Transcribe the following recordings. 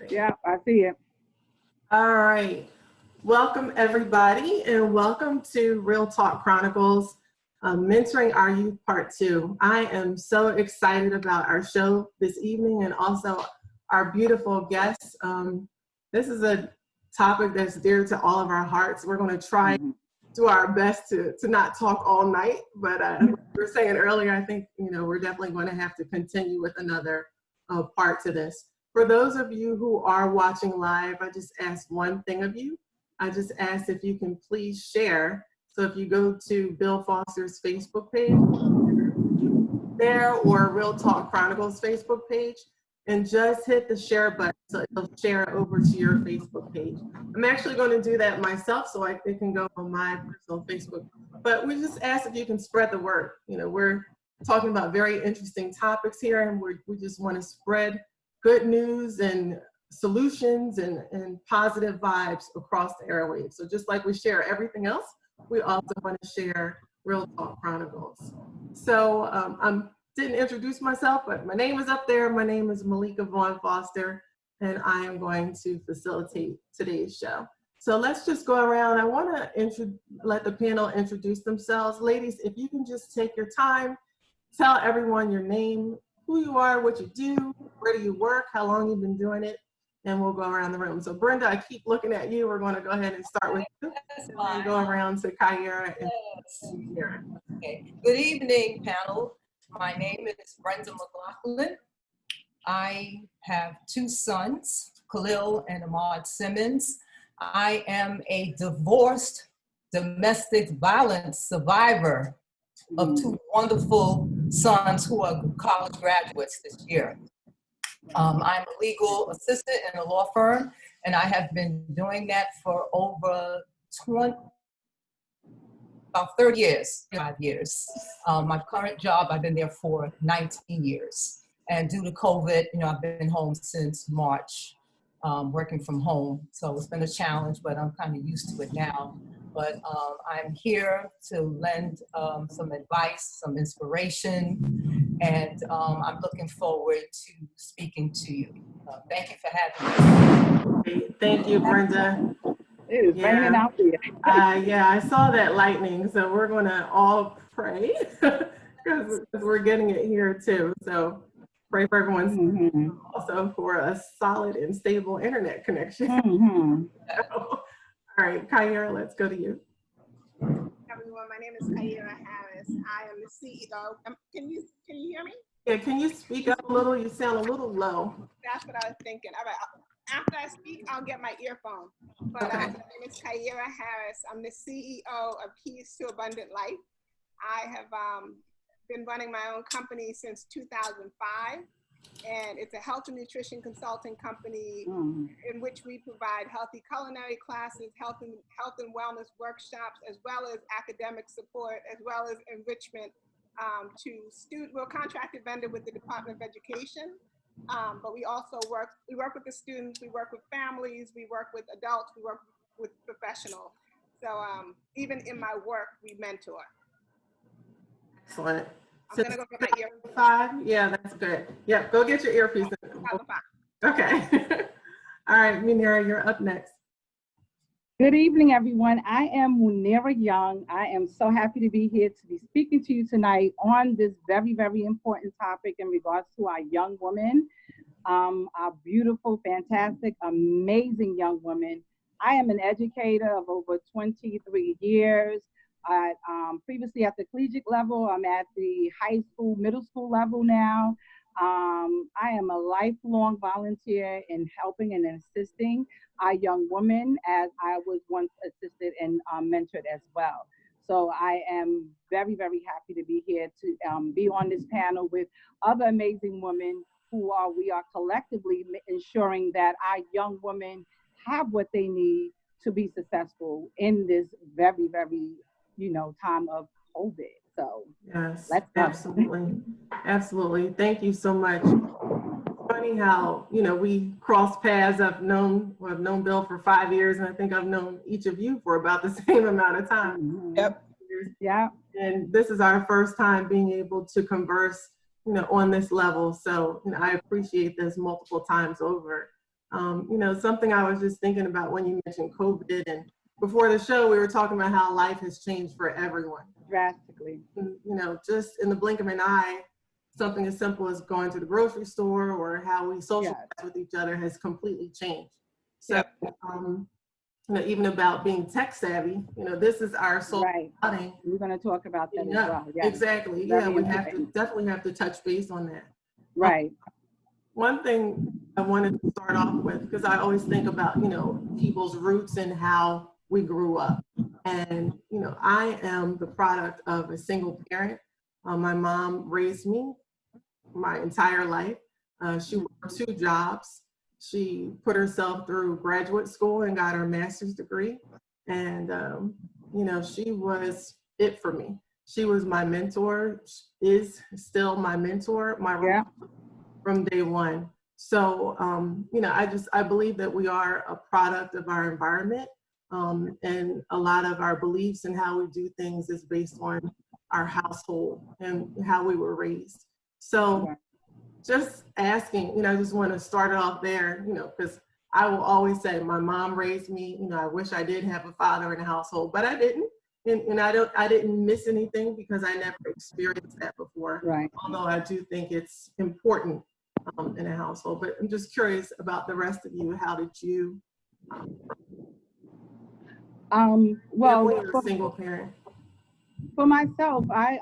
Yeah, I see it. All right. Welcome, everybody, and welcome to Real Talk Chronicles, Mentoring Our Youth Part 2. I am so excited about our show this evening and also our beautiful guests. This is a topic that's dear to all of our hearts. We're going to try to do our best to not talk all night, but like we were saying earlier, I think, we're definitely going to have to continue with another part to this. For those of you who are watching live, I just ask one thing of you. I just ask if you can please share. So if you go to Bill Foster's Facebook page there or Real Talk Chronicles Facebook page and just hit the share button so it'll share over to your Facebook page. I'm actually going to do that myself so it can go on my personal Facebook. But we just ask if you can spread the word. We're talking about very interesting topics here and we just want to spread good news and solutions and positive vibes across the airwaves. So just like we share everything else, we also want to share Real Talk Chronicles. So I didn't introduce myself, but my name is up there. My name is Malika Vaughn Foster, and I am going to facilitate today's show. So let's just go around. I want to let the panel introduce themselves. Ladies, if you can just take your time, tell everyone your name, who you are, what you do, where do you work, how long you've been doing it, and we'll go around the room. So Brenda, I keep looking at you. We're going to go ahead and start with you. And go around to Kyira and Muneerah. Okay. Good evening, panel. My name is Brenda McLaughlin. I have two sons, Khalil and Ahmad Simmons. I am a divorced domestic violence survivor of two wonderful sons who are college graduates this year. I'm a legal assistant in a law firm, and I have been doing that for over about 30 years, 5 years. My current job, I've been there for 19 years. And due to COVID, I've been home since March, working from home. So it's been a challenge, but I'm kind of used to it now. But I'm here to lend some advice, some inspiration, and I'm looking forward to speaking to you. Thank you for having me. Thank you, Brenda. It is raining out there. Yeah, I saw that lightning, so we're going to all pray because we're getting it here too. So pray for everyone's also for a solid and stable internet connection. All right, Kyira, let's go to you. Everyone, my name is Kyira Harris. I am the CEO. Can you hear me? Yeah, can you speak up a little? You sound a little low. That's what I was thinking. All right, after I speak, I'll get my earphone. But okay. My name is Kyira Harris. I'm the CEO of Keys to Abundant Life. I have been running my own company since 2005. And it's a health and nutrition consulting company in which we provide healthy culinary classes, health and wellness workshops, as well as academic support, as well as enrichment to students. We're a contracted vendor with the Department of Education, but we also work with the students, we work with families, we work with adults, we work with professionals. So even in my work, we mentor. Excellent. I'm gonna go get my earpiece. 5? Yeah, that's good. Yep, go get your earpiece. Okay. All right, Muneerah, you're up next. Good evening, everyone. I am Muneerah Young. I am so happy to be here to be speaking to you tonight on this very, very important topic in regards to our young women, our beautiful, fantastic, amazing young women. I am an educator of over 23 years. Previously at the collegiate level, I'm at the high school, middle school level now. I am a lifelong volunteer in helping and assisting our young women, as I was once assisted and mentored as well. So I am very, very happy to be here to be on this panel with other amazing women we are collectively ensuring that our young women have what they need to be successful in this very, very time of COVID. So yes, let's go. Absolutely. Thank you so much. Funny how we crossed paths. I've known Bill for 5 years, and I think I've known each of you for about the same amount of time. Yep. Yeah. And this is our first time being able to converse, on this level. So I appreciate this multiple times over. You know, something I was just thinking about when you mentioned COVID, and before the show, we were talking about how life has changed for everyone. Drastically. You know, just in the blink of an eye, something as simple as going to the grocery store or how we socialize with each other has completely changed. So, you know, even about being tech savvy, you know, this is our social outing. We're going to talk about that as well. Exactly. Very We important. definitely have to touch base on that. Right. One thing I wanted to start off with, because I always think about, you know, people's roots and how we grew up. And, you know, I am the product of a single parent. My mom raised me my entire life. She worked 2 jobs. She put herself through graduate school and got her master's degree. And, you know, she was it for me. She was my mentor, is still my mentor, my role from day one. So, you know, I believe that we are a product of our environment. And a lot of our beliefs and how we do things is based on our household and how we were raised. So just asking, you know, I just want to start it off there, you know, because I will always say my mom raised me, you know, I wish I did have a father in the household, but I didn't. And I didn't miss anything because I never experienced that before. Right. Although I do think it's important in a household, but I'm just curious about the rest of you. How did you? Well, when you're a single parent. For myself, I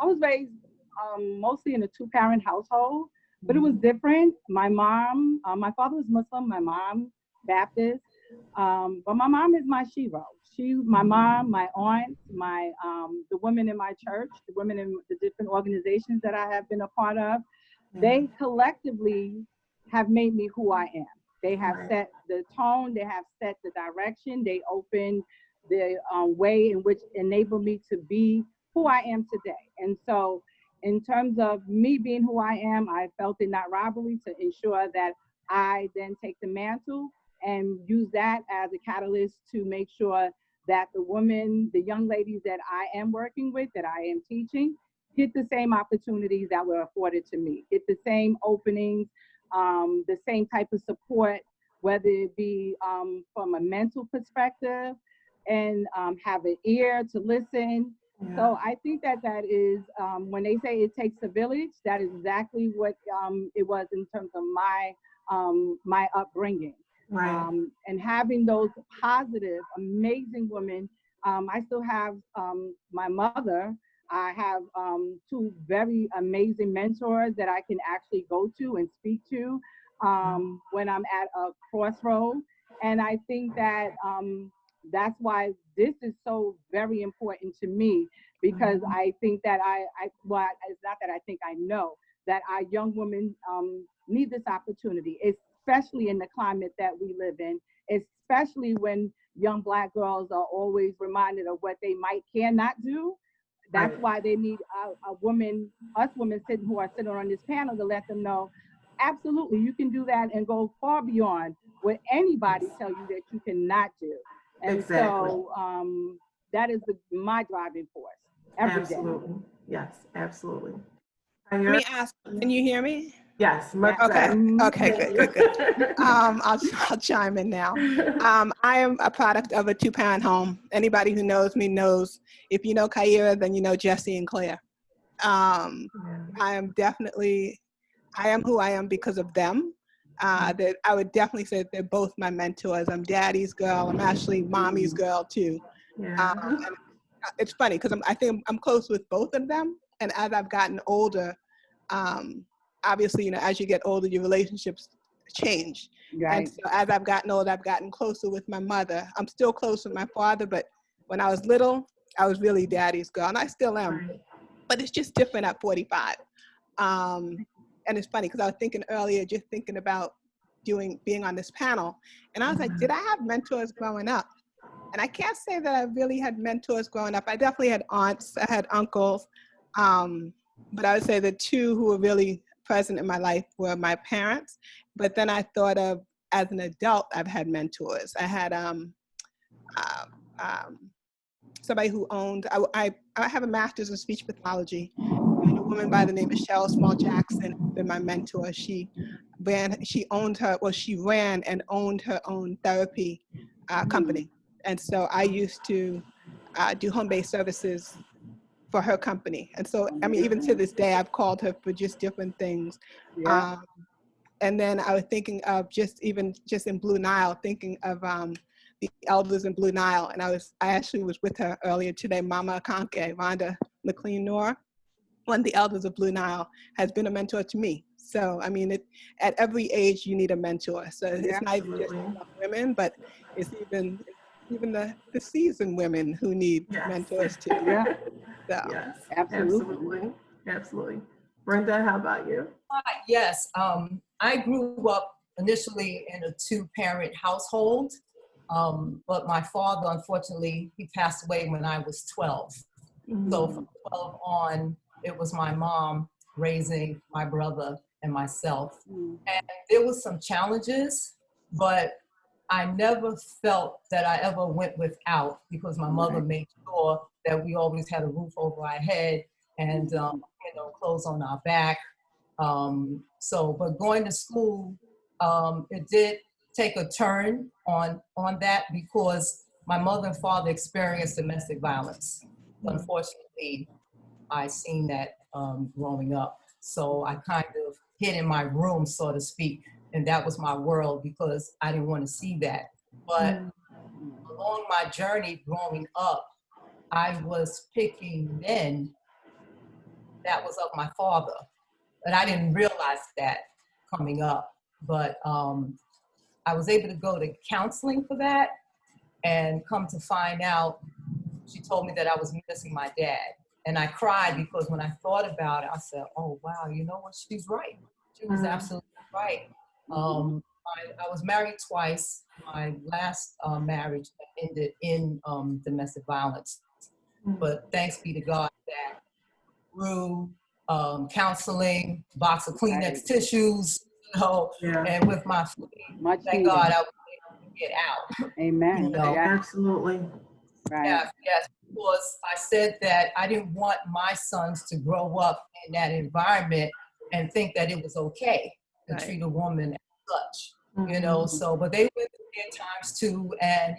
was raised mostly in a 2-parent household, but it was different. My mom, my father was Muslim, my mom Baptist, but my mom is my shero. My mom, my aunt, my the women in my church, the women in the different organizations that I have been a part of, they collectively have made me who I am. They have set the tone, they have set the direction, they opened the way in which enabled me to be who I am today. And so in terms of me being who I am, I felt it not robbery to ensure that I then take the mantle and use that as a catalyst to make sure that the women, the young ladies that I am working with, that I am teaching, get the same opportunities that were afforded to me, get the same openings, the same type of support, whether it be from a mental perspective and have an ear to listen. So I think that is, when they say it takes a village, that is exactly what it was in terms of my upbringing. And having those positive, amazing women. I still have my mother. I have 2 very amazing mentors that I can actually go to and speak to when I'm at a crossroad. And I think that that's why this is so very important to me, because I think that well, it's not that I think, I know that our young women need this opportunity, especially in the climate that we live in, especially when young Black girls are always reminded of what they cannot do. That's why they need us women who are sitting on this panel to let them know, absolutely, you can do that and go far beyond what anybody tell you that you cannot do. And so that is my driving force every day. Yes, absolutely. Let me ask, can you hear me? Yes, much okay. better. Okay, good. I'll chime in now. I am a product of a 2-parent home. Anybody who knows me knows, if you know Kyira, then you know Jesse and Claire. I am who I am because of them. That I would definitely say that they're both my mentors. I'm daddy's girl. I'm actually mommy's girl too. And it's funny because I think I'm close with both of them. And as I've gotten older, obviously, you know, as you get older, your relationships change. And so as I've gotten older, I've gotten closer with my mother. I'm still close with my father, but when I was little, I was really daddy's girl, and I still am. But it's just different at 45. And it's funny because I was thinking earlier, just thinking about being on this panel, and I was like, did I have mentors growing up? And I can't say that I really had mentors growing up. I definitely had aunts, I had uncles, but I would say the 2 who were really present in my life were my parents. But then I thought of, as an adult, I've had mentors. I had somebody who owned, I have a master's in speech pathology. And a woman by the name of Cheryl Small Jackson has been my mentor. She ran and owned her own therapy company. And so I used to do home-based services for her company. And so, I mean, even to this day, I've called her for just different things. Yeah. And then I was thinking of just in Blue Nile, thinking of the elders in Blue Nile. And I actually was with her earlier today, Mama Akanke, Rhonda McLean-Noor, one of the elders of Blue Nile, has been a mentor to me. So, I mean, at every age, you need a mentor. So it's not even just young women, but it's even the seasoned women who need mentors too. Yeah. So. Yes, Absolutely. absolutely. Brenda, how about you? Yes, I grew up initially in a two-parent household, but my father, unfortunately, he passed away when I was 12. So from 12 on, it was my mom raising my brother and myself. And there was some challenges, but I never felt that I ever went without, because my mother made sure that we always had a roof over our head and clothes on our back. But going to school, it did take a turn on that, because my mother and father experienced domestic violence. Unfortunately, I seen that growing up. So I kind of hid in my room, so to speak, and that was my world, because I didn't want to see that. But along my journey growing up, I was picking men that was of my father. And I didn't realize that coming up. But I was able to go to counseling for that, and come to find out, she told me that I was missing my dad. And I cried, because when I thought about it, I said, oh, wow, you know what? She's right. She was absolutely right. I was married twice. My last marriage ended in domestic violence. But thanks be to God that through counseling, box of Kleenex tissues, and with my family, thank God I was able to get out. Amen. Absolutely. Right. Yes, because I said that I didn't want my sons to grow up in that environment and think that it was okay to treat a woman as such, so, but they went through their times too, and,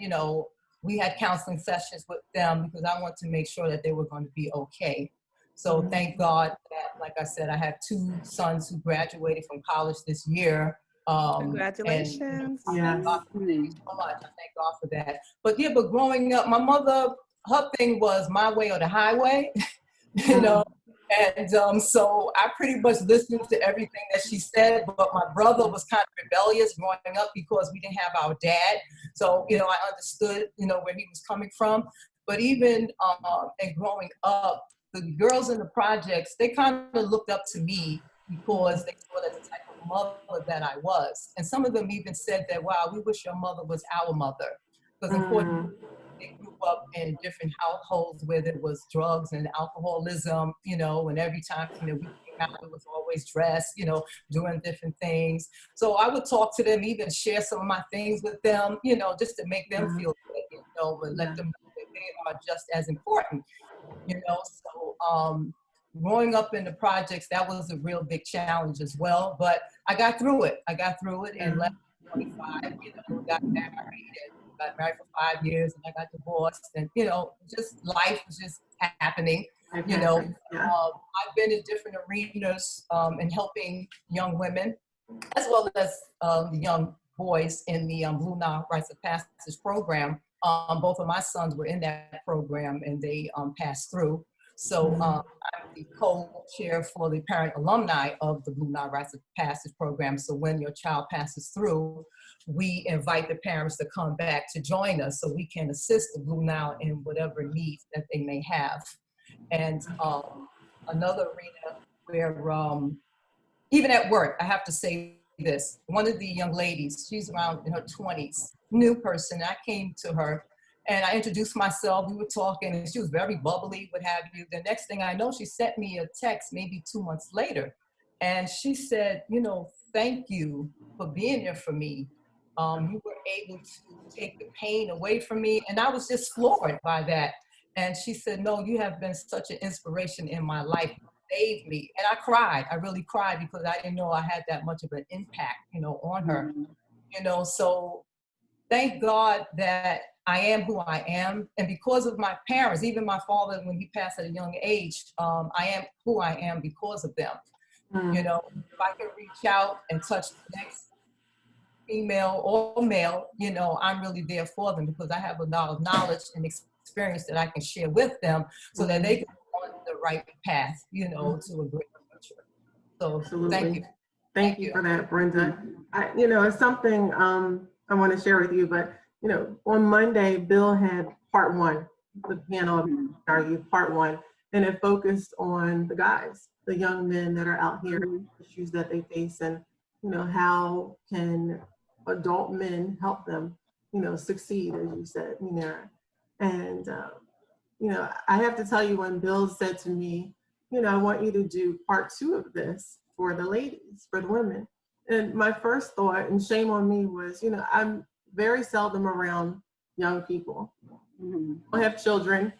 we had counseling sessions with them, because I wanted to make sure that they were going to be okay. So thank God that, like I said, I have two sons who graduated from college this year. Congratulations. I thank God so much. I thank God for that. But growing up, my mother, her thing was my way or the highway, And so I pretty much listened to everything that she said, but my brother was kind of rebellious growing up, because we didn't have our dad. So, I understood, where he was coming from. But even in growing up, the girls in the projects, they kind of looked up to me, because they saw that the type of mother that I was. And some of them even said that, wow, we wish your mother was our mother. Because unfortunately, they grew up in different households where there was drugs and alcoholism, and every time, we came out, it was always dressed, doing different things. So I would talk to them, even share some of my things with them, just to make them feel good, but let them know that they are just as important, So growing up in the projects, that was a real big challenge as well. But I got through it. And left at 25, got married for 5 years, and I got divorced, and just life was just happening. I've been in different arenas and helping young women, as well as the young boys in the Blue Nile Rites of Passage program. Both of my sons were in that program, and they passed through. So I'm the co-chair for the parent alumni of the Blue Nile Rites of Passage program. So when your child passes through, we invite the parents to come back to join us, so we can assist the Blue Nile in whatever needs that they may have. And another arena where, even at work, I have to say this, one of the young ladies, she's around in her 20s, new person, I came to her and I introduced myself, we were talking, and she was very bubbly, what have you. The next thing I know, she sent me a text maybe 2 months later, and she said, thank you for being there for me. You were able to take the pain away from me, and I was just floored by that. And she said, no, you have been such an inspiration in my life. saved me. And I cried. I really cried because I didn't know I had that much of an impact, on her. So thank God that I am who I am. And because of my parents, even my father, when he passed at a young age, I am who I am because of them. If I can reach out and touch the next female or male, I'm really there for them because I have a lot of knowledge and experience that I can share with them so that they can go on the right path, to a great future. So Absolutely. thank you. Thank you for that, Brenda. It's something I want to share with you, but, on Monday, Bill had part one, the panel of our youth, part one, and it focused on the guys, the young men that are out here, issues that they face, and, how can adult men help them, succeed, as you said, Muneerah. And, I have to tell you, when Bill said to me, I want you to do part two of this for the ladies, for the women. And my first thought, and shame on me, was, I'm very seldom around young people. I have children,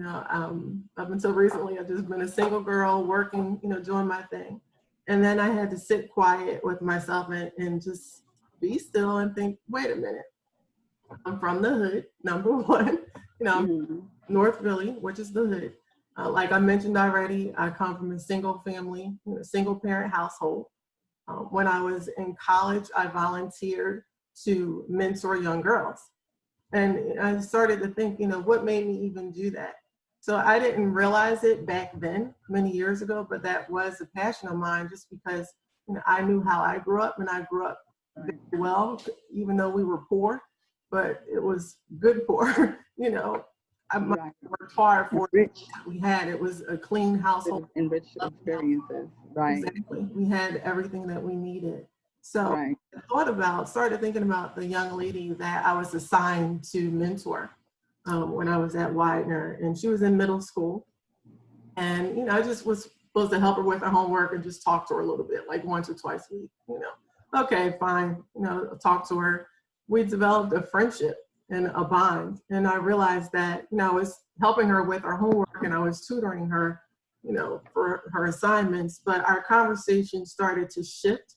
up until recently, I've just been a single girl working, doing my thing. And then I had to sit quiet with myself and just be still and think, wait a minute. I'm from the hood, number one. I'm North Philly, which is the hood. Like I mentioned already, I come from a single family, single parent household. When I was in college, I volunteered to mentor young girls. And I started to think, what made me even do that? So I didn't realize it back then, many years ago, but that was a passion of mine just because I knew how I grew up, and I grew up very well, even though we were poor, but it was good poor, I worked hard for it. We had, it was a clean household. Enriched experiences, right. Exactly. We had everything that we needed. So I started thinking about the young lady that I was assigned to mentor when I was at Widener, and she was in middle school. And, I just was supposed to help her with her homework and just talk to her a little bit, like once or twice a week, Okay, fine, talk to her. We developed a friendship and a bond. And I realized that, I was helping her with her homework and I was tutoring her, for her assignments, but our conversation started to shift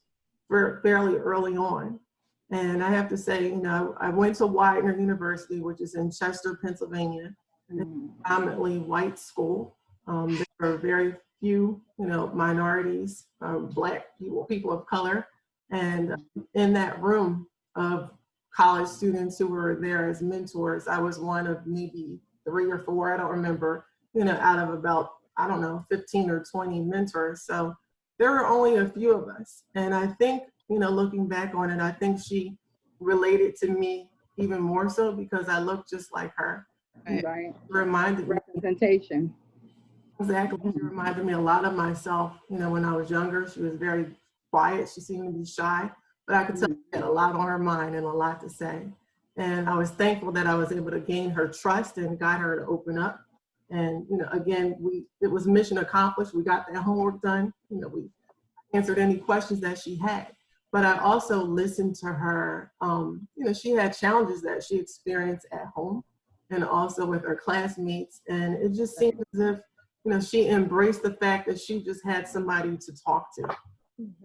fairly early on. And I have to say, I went to Widener University, which is in Chester, Pennsylvania, and it's a predominantly white school. There are very few, minorities, Black people of color. And in that room of college students who were there as mentors, I was one of maybe 3 or 4, I don't remember, out of about, 15 or 20 mentors. So there were only a few of us. And I think, looking back on it, I think she related to me even more so because I looked just like her. Right. Reminded me. Representation. Exactly. She reminded me a lot of myself, when I was younger. She was very quiet. She seemed to be shy, but I could tell she had a lot on her mind and a lot to say. And I was thankful that I was able to gain her trust and got her to open up. And, again, it was mission accomplished. We got that homework done. We answered any questions that she had. But I also listened to her. She had challenges that she experienced at home and also with her classmates. And it just seemed as if, she embraced the fact that she just had somebody to talk to.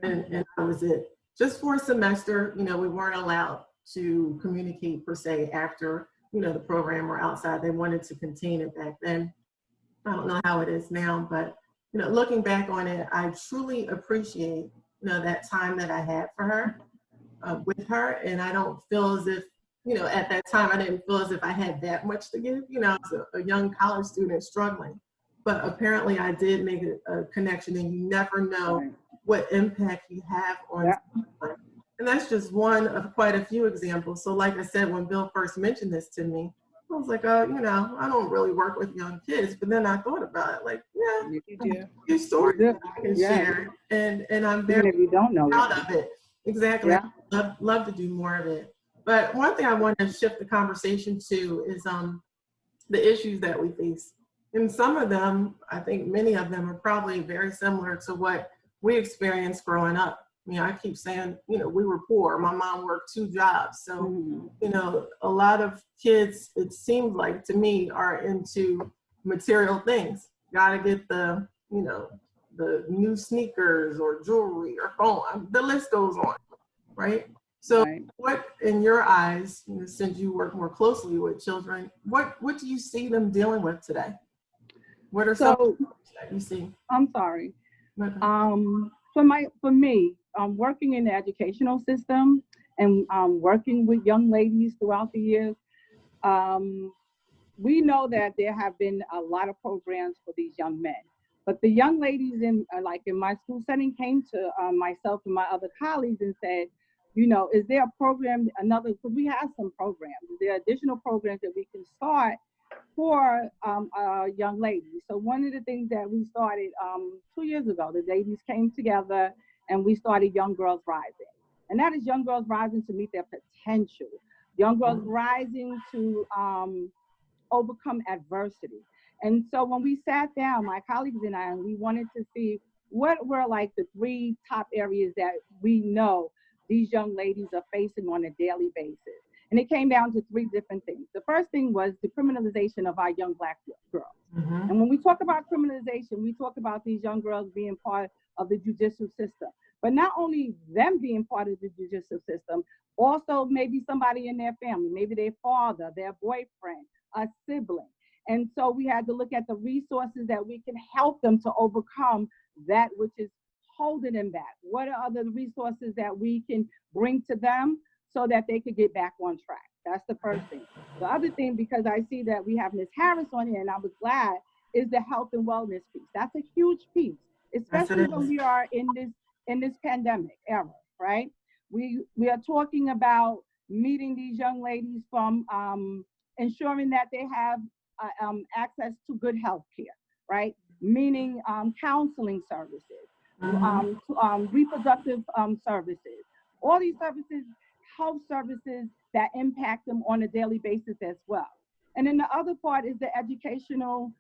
And that was it. Just for a semester, we weren't allowed to communicate per se after, the program or outside. They wanted to contain it back then. I don't know how it is now, but, looking back on it, I truly appreciate, that time that I had for her, with her. And I don't feel as if, at that time, I didn't feel as if I had that much to give. I was a young college student struggling. But apparently I did make a connection, and you never know what impact you have on someone. And that's just one of quite a few examples. So like I said, when Bill first mentioned this to me, I was like, I don't really work with young kids. But then I thought about it, like, You do. Few stories that I can share. And I'm very proud of it. Exactly. Yeah. I'd love to do more of it. But one thing I want to shift the conversation to is the issues that we face. And some of them, I think many of them are probably very similar to what we experienced growing up. I keep saying, we were poor. My mom worked 2 jobs. So, a lot of kids, it seems like to me, are into material things. Got to get the the new sneakers or jewelry or phone. The list goes on, right? So Right. what, in your eyes, since you work more closely with children, what do you see them dealing with today? What are some So, that you see? I'm sorry. Okay. For me, working in the educational system and working with young ladies throughout the years, we know that there have been a lot of programs for these young men. But the young ladies in my school setting came to myself and my other colleagues and said, is there a program, because we have some programs, is there additional programs that we can start for young ladies? So one of the things that we started 2 years ago, the ladies came together and we started Young Girls Rising. And that is Young Girls Rising to meet their potential. Young Girls Rising to overcome adversity. And so when we sat down, my colleagues and I, we wanted to see what were like the 3 top areas that we know these young ladies are facing on a daily basis. And it came down to 3 different things. The first thing was the criminalization of our young Black girls. Mm-hmm. And when we talk about criminalization, we talk about these young girls being part of the judicial system. But not only them being part of the judicial system, also maybe somebody in their family, maybe their father, their boyfriend, a sibling. And so we had to look at the resources that we can help them to overcome that which is holding them back. What are the resources that we can bring to them so that they could get back on track? That's the first thing. The other thing, because I see that we have Ms. Harris on here, and I was glad, is the health and wellness piece. That's a huge piece, especially when we are in this pandemic era, right? We are talking about meeting these young ladies from ensuring that they have access to good health care, right? Meaning counseling services, reproductive services, all these services, health services that impact them on a daily basis as well. And then the other part is the educational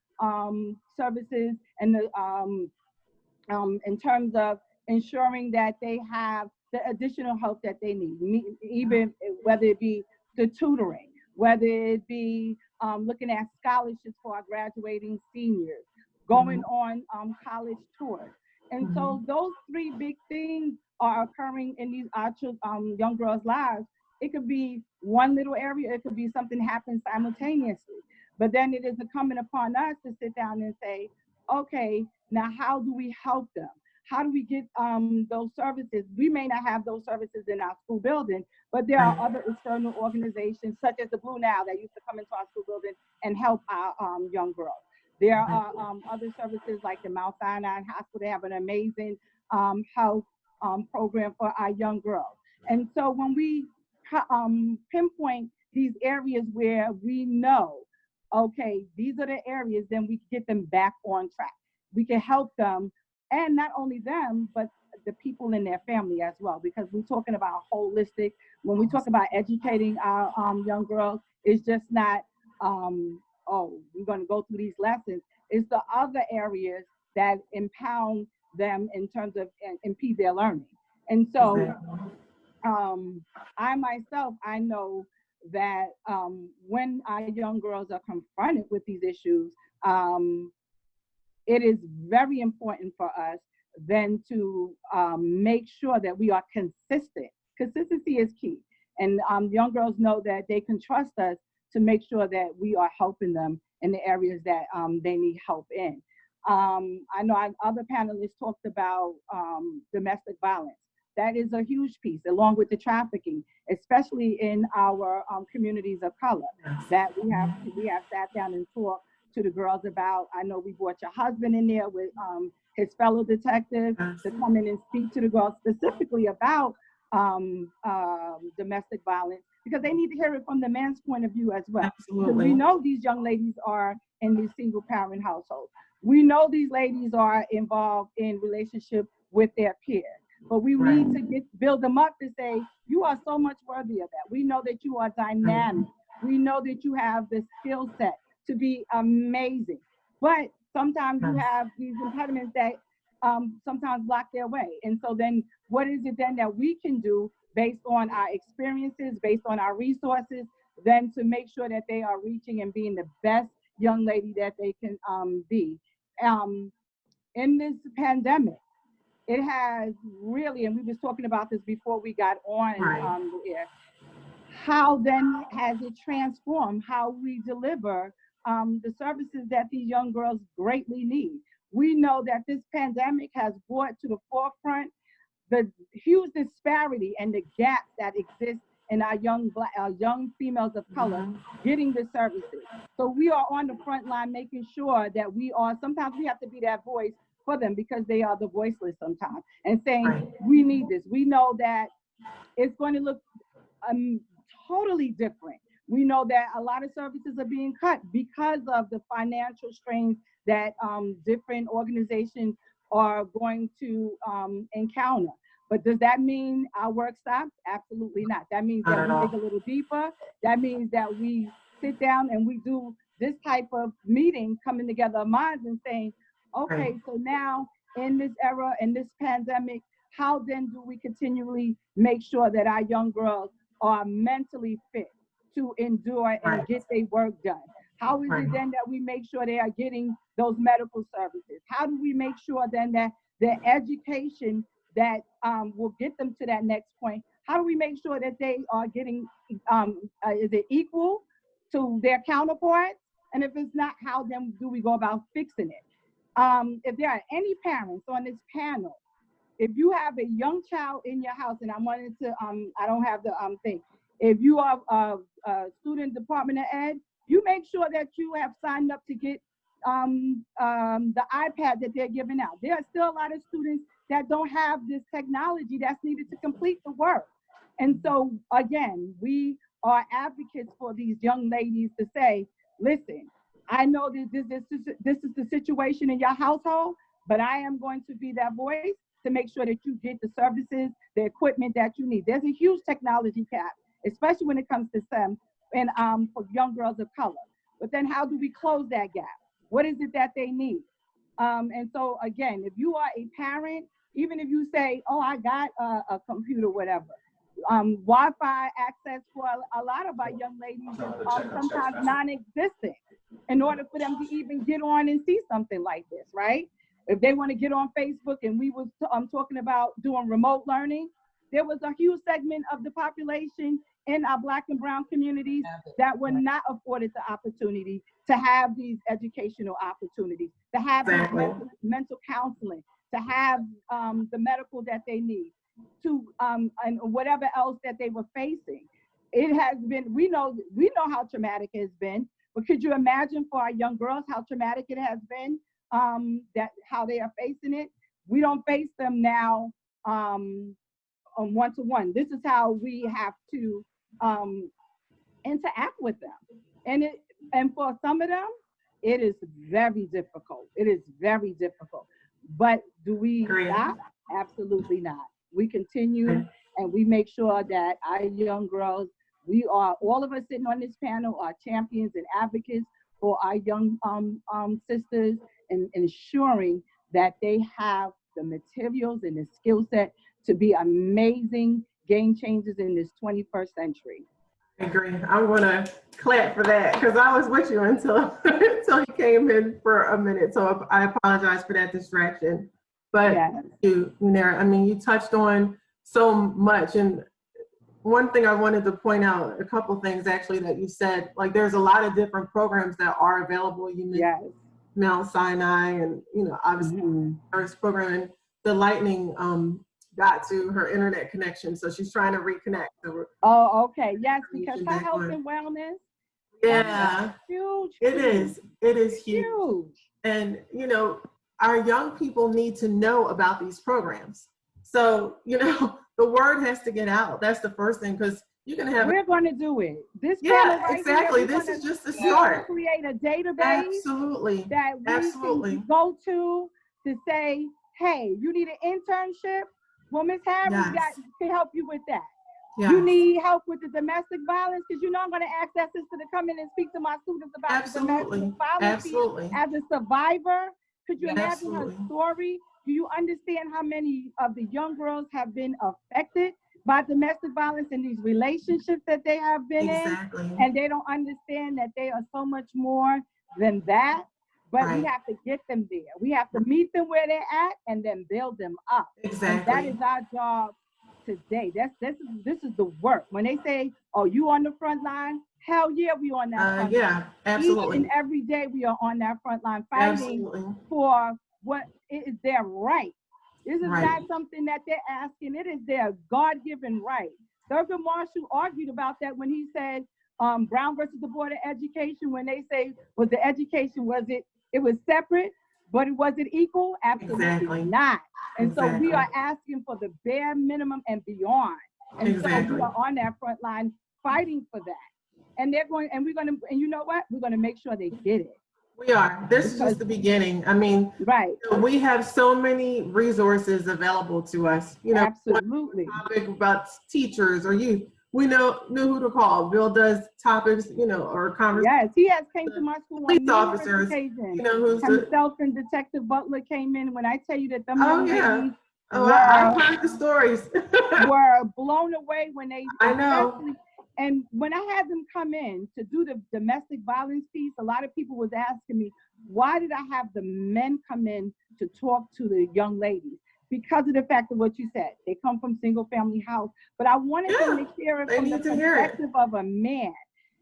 services and the in terms of ensuring that they have the additional help that they need, even whether it be the tutoring, whether it be looking at scholarships for our graduating seniors, going on college tours. And so those 3 big things are occurring in these young girls' lives. It could be one little area, it could be something happens simultaneously. But then it is incumbent upon us to sit down and say, okay, now how do we help them? How do we get those services? We may not have those services in our school building, but there are other external organizations such as the Blue Now that used to come into our school building and help our young girls. There are other services like the Mount Sinai Hospital. They have an amazing health program for our young girls. And so when we pinpoint these areas where we know, okay, these are the areas, then we get them back on track. We can help them, and not only them, but the people in their family as well, because we're talking about holistic. When we talk about educating our young girls, it's just not, oh, we're going to go through these lessons. It's the other areas that impound them in terms of impede their learning. And so I myself, I know that when our young girls are confronted with these issues, it is very important for us then to make sure that we are consistent. Consistency is key. And young girls know that they can trust us to make sure that we are helping them in the areas that they need help in. I know other panelists talked about domestic violence. That is a huge piece, along with the trafficking, especially in our communities of color, that we have sat down and talked to the girls about. I know we brought your husband in there with his fellow detective to come in and speak to the girls specifically about domestic violence, because they need to hear it from the man's point of view as well. Because we know these young ladies are in these single parent households. We know these ladies are involved in relationship with their peers. But we need to build them up to say, you are so much worthy of that. We know that you are dynamic. We know that you have the skill set to be amazing. But sometimes you have these impediments that sometimes block their way. And so then what is it then that we can do based on our experiences, based on our resources, then to make sure that they are reaching and being the best young lady that they can be. in this pandemic, it has really, and we was talking about this before we got on the air, how then has it transformed how we deliver the services that these young girls greatly need? We know that this pandemic has brought to the forefront the huge disparity and the gap that exists in our young females of color getting the services. So we are on the front line making sure that sometimes we have to be that voice for them because they are the voiceless sometimes, and saying, we need this. We know that it's going to look totally different. We know that a lot of services are being cut because of the financial strains that different organizations are going to encounter. But does that mean our work stops? Absolutely not. That means that we dig a little deeper. That means that we sit down and we do this type of meeting, coming together of minds and saying, okay, so now in this era, in this pandemic, how then do we continually make sure that our young girls are mentally fit to endure and get their work done? How is it then that we make sure they are getting those medical services? How do we make sure then that the education that will get them to that next point, how do we make sure that they are getting, is it equal to their counterparts? And if it's not, how then do we go about fixing it? If there are any parents on this panel, if you have a young child in your house, and I wanted to, I don't have the thing. If you are a student Department of Ed, you make sure that you have signed up to get the iPad that they're giving out. There are still a lot of students that don't have this technology that's needed to complete the work. And so again, we are advocates for these young ladies to say, listen, I know that this is the situation in your household, but I am going to be that voice to make sure that you get the services, the equipment that you need. There's a huge technology gap, especially when it comes to STEM and for young girls of color. But then how do we close that gap? What is it that they need? And so again, if you are a parent, even if you say, oh, I got a computer, whatever, Wi-Fi access for a lot of our young ladies is sometimes non-existent in order for them to even get on and see something like this, right? If they want to get on Facebook, and we was talking about doing remote learning, there was a huge segment of the population in our Black and brown communities that were not afforded the opportunity to have these educational opportunities, to have mental counseling, to have the medical that they need, to and whatever else that they were facing. It has been, we know how traumatic it has been, but could you imagine for our young girls how traumatic it has been, that how they are facing it? We don't face them now on one-to-one. This is how we have to interact with them. And for some of them, it is very difficult. It is very difficult. But do we stop? Absolutely not. We continue and we make sure that our young girls, we are, all of us sitting on this panel are champions and advocates for our young sisters, and ensuring that they have the materials and the skill set to be amazing game changers in this 21st century. I agree. I want to clap for that because I was with you until until you came in for a minute. So I apologize for that distraction. But you, Muneerah, I mean, you touched on so much. And one thing I wanted to point out, a couple of things actually that you said, like there's a lot of different programs that are available. You mentioned Mount Sinai, and obviously nurse program, and the Lightning got to her internet connection, so she's trying to reconnect. So oh, okay, yes, because her health and wellness, huge. It is huge. And our young people need to know about these programs. So the word has to get out. That's the first thing, because you can have. We're going to do it. This exactly. This is just the start. Create a database. Absolutely. That we can go to say, hey, you need an internship. Well, Ms. Harris can help you with that. Yes. You need help with the domestic violence, because I'm going to ask that sister to come in and speak to my students about the domestic violence as a survivor. Could you imagine her story? Do you understand how many of the young girls have been affected by domestic violence in these relationships that they have been in? And they don't understand that they are so much more than that. but Right. we have to get them there. We have to meet them where they're at and then build them up. Exactly. And that is our job today. This is the work. When they say, "Oh, you on the front line?" Hell yeah, we on that front line. Yeah, absolutely. Each and every day we are on that front line fighting Absolutely. for what is their right. This is Right. not something that they're asking. It is their God-given right. Thurgood Marshall argued about that when he said Brown versus the Board of Education, when they say, was the education, it was separate, but was it equal? Absolutely Exactly. not. And so we Exactly. are asking for the bare minimum and beyond. And so Exactly. we are on that front line fighting for that. And and you know what? We're going to make sure they get it. We are. This is just the beginning. I mean, right. We have so many resources available to us. You know, absolutely. Topic about teachers or youth. We know who to call. Bill does topics, you know, or conversations. Yes, he has came to my school on police officers. occasions. You know, who's himself and Detective Butler came in. When I tell you that them Oh young yeah. ladies I've heard the stories. were blown away when they. I know. And when I had them come in to do the domestic violence piece, a lot of people was asking me, why did I have the men come in to talk to the young ladies? Because of the fact of what you said. They come from single family house. But I wanted them to hear it from the perspective of a man.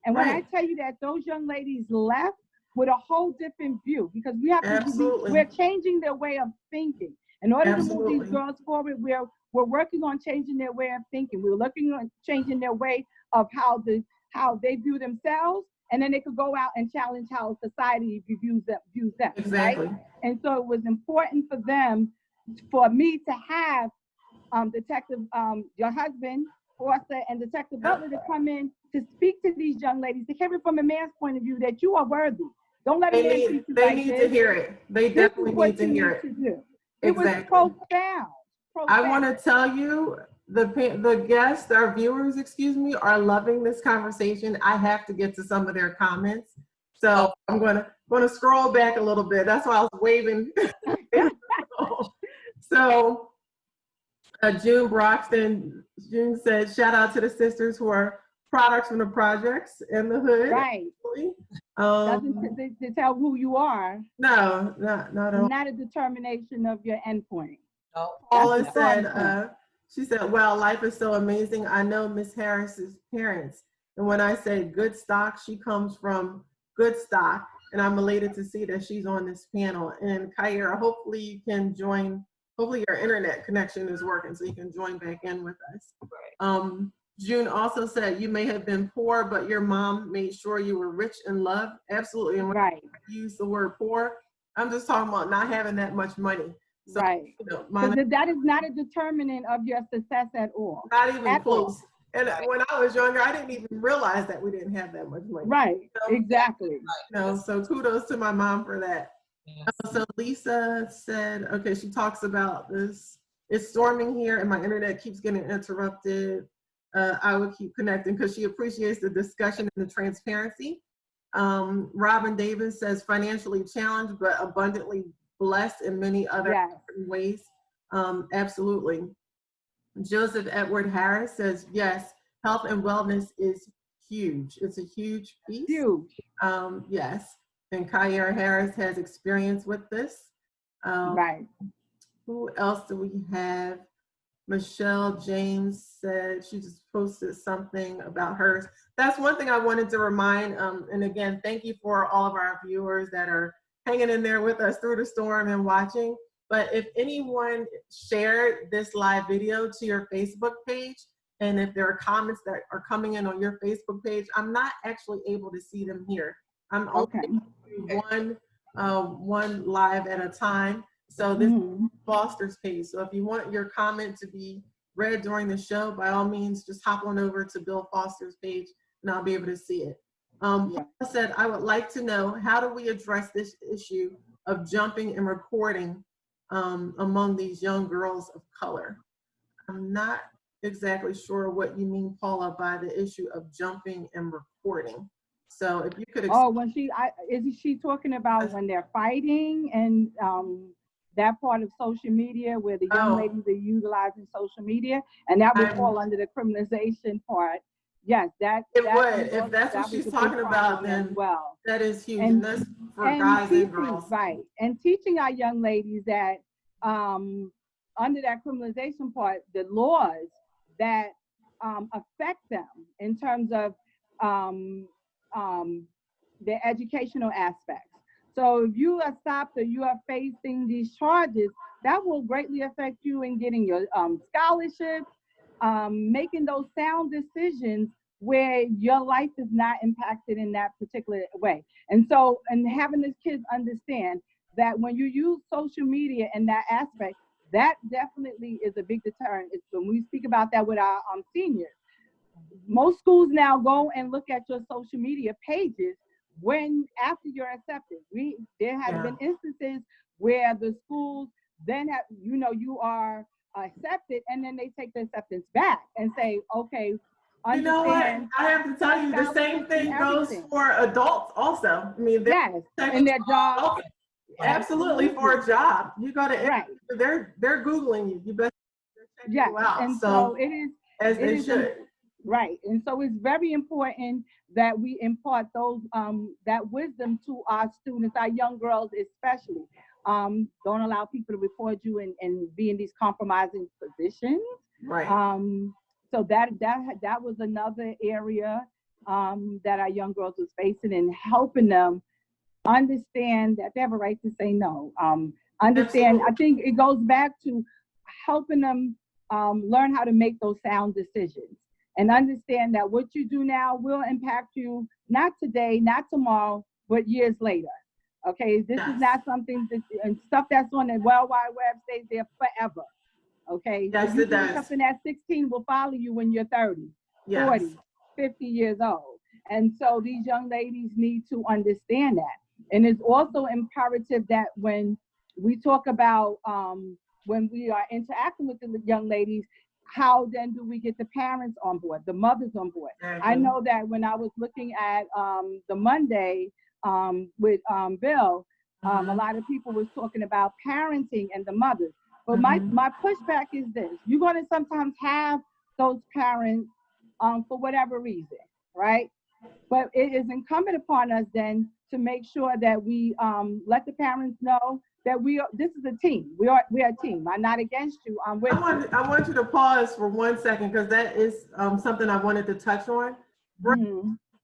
And when I tell you that those young ladies left with a whole different view, because we have to, we're changing their way of thinking. In order to move these girls forward, we're working on changing their way of thinking. We're looking on changing their way of how they view themselves, and then they could go out and challenge how society views them. Exactly. Right? And so it was important for me to have Detective, your husband, Forster, and Detective Butler to come in to speak to these young ladies, to hear it from a man's point of view that you are worthy. Don't let a man treat you They like need this. to hear it. They definitely need to hear it. It was profound. I want to tell you, the guests, our viewers, excuse me, are loving this conversation. I have to get to some of their comments, so I'm going to scroll back a little bit. That's why I was waving. So June Broxton, June said, shout out to the sisters who are products from the projects in the hood. Right. Doesn't to tell who you are. No, not at all. Not a determination of your endpoint. No. Paula said, she said, wow, life is so amazing. I know Miss Harris's parents. And when I say good stock, she comes from good stock. And I'm elated to see that she's on this panel. And Kyira, hopefully you can join. Hopefully your internet connection is working so you can join back in with us. Right. June also said, you may have been poor, but your mom made sure you were rich in love. Absolutely. And when I use the word poor, I'm just talking about not having that much money. So, you know, that is not a determinant of your success at all. Not even close. And when I was younger, I didn't even realize that we didn't have that much money. Right, exactly. You know, so kudos to my mom for that. Yes. So Lisa said, okay, she talks about this. It's storming here and my internet keeps getting interrupted. I would keep connecting because she appreciates the discussion and the transparency. Robin Davis says financially challenged, but abundantly blessed in many other ways. Absolutely. Joseph Edward Harris says, yes, health and wellness is huge. It's a huge piece. Huge. Yes. And Kyira Harris has experience with this. Who else do we have? Michelle James said she just posted something about hers. That's one thing I wanted to remind. And again, thank you for all of our viewers that are hanging in there with us through the storm and watching. But if anyone shared this live video to your Facebook page, and if there are comments that are coming in on your Facebook page, I'm not actually able to see them here. I'm only doing one live at a time. So this is Foster's page. So if you want your comment to be read during the show, by all means, just hop on over to Bill Foster's page and I'll be able to see it. Paula said, I would like to know, how do we address this issue of jumping and recording among these young girls of color? I'm not exactly sure what you mean, Paula, by the issue of jumping and recording. So if you could when is she talking about when they're fighting and that part of social media where the young ladies are utilizing social media, and that would fall under the criminalization part Yes, It that would. was If also, that's that what was she's a big talking about, problem as then well. that is huge. And And that's for guys and girls. right, and teaching our young ladies that under that criminalization part, the laws that affect them in terms of their educational aspects. So if you are stopped or you are facing these charges, that will greatly affect you in getting your scholarships, making those sound decisions where your life is not impacted in that particular way. And so, and having the kids understand that when you use social media in that aspect, that definitely is a big deterrent. It's when we speak about that with our seniors. Most schools now go and look at your social media pages when after you're accepted. There have been instances where the schools then have, you are accepted, and then they take the acceptance back and say, okay, You know what? understand. I have to tell you, the same thing goes for adults also. I mean, yes, in their jobs. Absolutely, for a job. You go to right. They're Googling you. You better check you out. And so it is as they should. Right. And so it's very important that we impart those that wisdom to our students, our young girls especially. Don't allow people to record you and be in these compromising positions. Right. So that was another area that our young girls was facing, and helping them understand that they have a right to say no. Understand, absolutely. I think it goes back to helping them learn how to make those sound decisions, and understand that what you do now will impact you, not today, not tomorrow, but years later. Okay, this is not something and stuff that's on the World Wide Web stays there forever. Okay, yes, so you it does. Something at 16 will follow you when you're 30, 40, 50 years old. And so these young ladies need to understand that. And it's also imperative that when we talk about when we are interacting with the young ladies, how then do we get the parents on board, the mothers on board? I know that when I was looking at the Monday with Bill, a lot of people was talking about parenting and the mothers. But my pushback is this: you're going to sometimes have those parents for whatever reason, right? But it is incumbent upon us then to make sure that we let the parents know that this is a team. We are a team. I'm not against you. I'm with you. I want you to pause for 1 second, because that is something I wanted to touch on.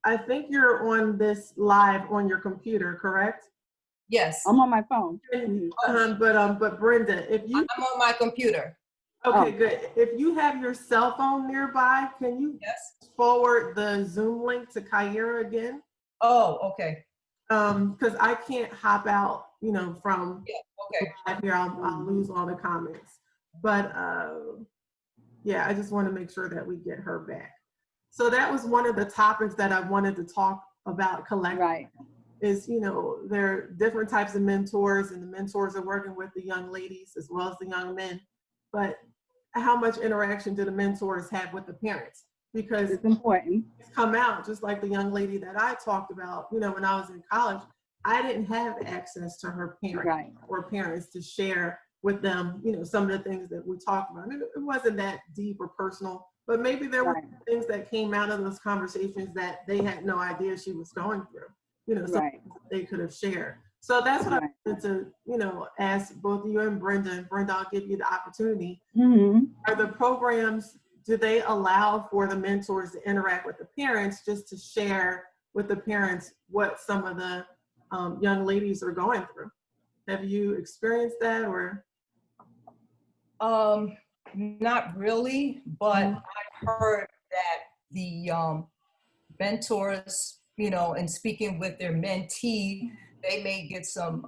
I think you're on this live on your computer, correct? Yes. I'm on my phone. But Brenda, if you... I'm on my computer. Okay, good. If you have your cell phone nearby, can you forward the Zoom link to Kyira again? Oh, okay. Because I can't hop out, from live here. I'll lose all the comments. But yeah, I just want to make sure that we get her back. So that was one of the topics that I wanted to talk about collectively. Right. Is, there are different types of mentors, and the mentors are working with the young ladies as well as the young men. But how much interaction do the mentors have with the parents? Because it's important. It's come out, just like the young lady that I talked about, when I was in college, I didn't have access to her parents or parents to share with them, some of the things that we talked about. I mean, it wasn't that deep or personal, but maybe there were things that came out of those conversations that they had no idea she was going through. Something they could have shared. So that's what I wanted to, ask both you and Brenda. And Brenda, I'll give you the opportunity. Are the programs, do they allow for the mentors to interact with the parents, just to share with the parents what some of the young ladies are going through? Have you experienced that, or? Not really, but I've heard that the mentors, and speaking with their mentee, they may get some,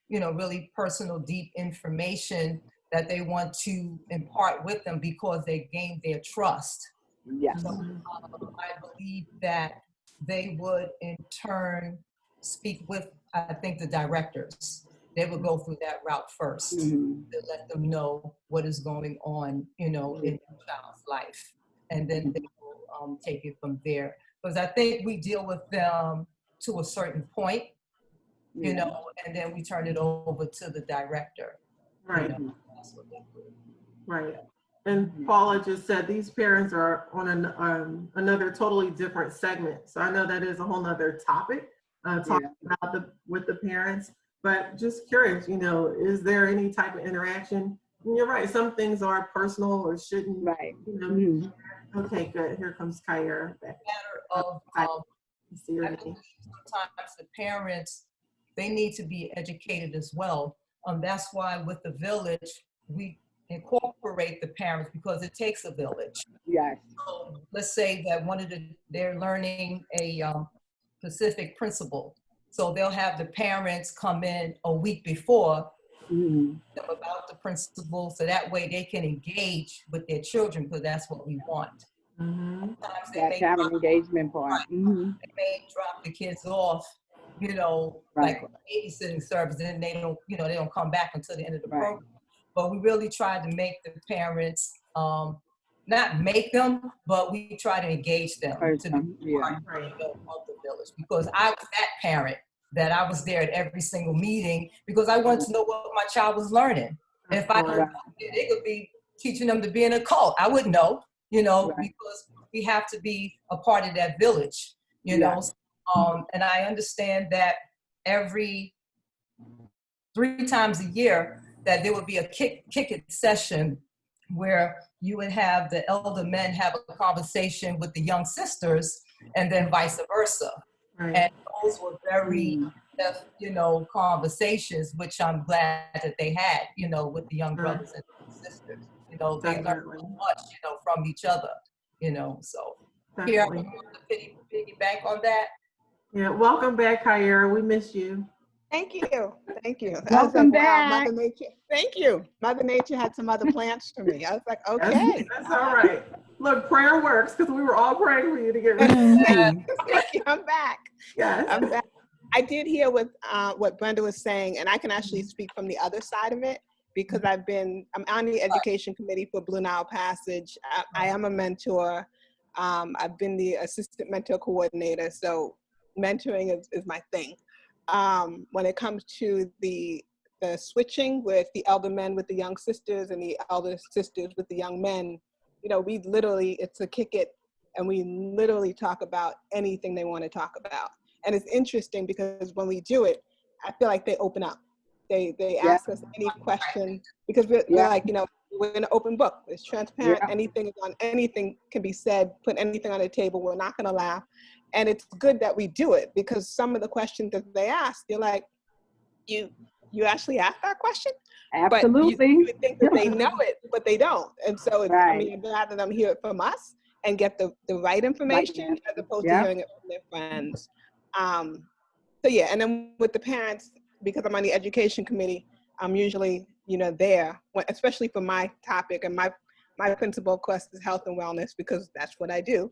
really personal, deep information that they want to impart with them because they gained their trust. Yes. So, I believe that they would in turn speak with, I think, the directors. They would go through that route first to let them know what is going on, in their child's life. And then they will take it from there. Because I think we deal with them to a certain point, and then we turn it over to the director. Right. Right. And Paula just said these parents are on another totally different segment. So I know that is a whole nother topic, talking about with the parents. But just curious, you know, is there any type of interaction? And you're right, some things are personal or shouldn't. Right. You know. Mm-hmm. Okay, good. Here comes Kyira. Matter of I think sometimes the parents, they need to be educated as well. That's why with the village, we incorporate the parents because it takes a village. Yes. So let's say that they're learning a specific principle. So they'll have the parents come in a week before about the principle, so that way they can engage with their children, because that's what we want. Sometimes they may have an engagement part. They may drop the kids off, you know, like babysitting service, and they don't, you know, they don't come back until the end of the program. But we really try to make the parents, not make them, but we try to engage them to be part of the village. Because I was that parent that I was there at every single meeting because I wanted to know what my child was learning. If I didn't know, they could be teaching them to be in a cult. I wouldn't know, you know, because we have to be a part of that village, you know. And I understand that every 3 times a year that there would be a kick it session where you would have the elder men have a conversation with the young sisters and then vice versa. And those were very, you know, conversations, which I'm glad that they had, you know, with the young brothers and sisters. You know, they learned so much, you know, from each other, you know, so. Here, I'm going to piggyback on that. Yeah, welcome back, Kyira. We miss you. Thank you. Thank you. Welcome back. Mother Nature. Thank you. Mother Nature had some other plans for me. I was like, okay. That's all right. Look, prayer works because we were all praying for you to get Thank you. I'm back. Yes. I'm back. I did hear what Brenda was saying, and I can actually speak from the other side of it because I'm on the education committee for Blue Nile Passage. I am a mentor. I've been the assistant mentor coordinator, so mentoring is my thing. When it comes to the switching with the elder men with the young sisters and the elder sisters with the young men, you know, it's a kick it, and we literally talk about anything they want to talk about. And it's interesting because when we do it, I feel like they open up. They ask us any question because we're like, you know, we're an open book. It's transparent. Anything can be said, put anything on the table. We're not going to laugh. And it's good that we do it because some of the questions that they ask, you're like, you actually asked that question? Absolutely. But you would think that they know it, but they don't. And so, I mean, rather than hear it from us and get the right information as opposed to hearing it from their friends. So yeah, and then with the parents, because I'm on the education committee, I'm usually, you know, there, especially for my topic, and my principal, of course, is health and wellness because that's what I do.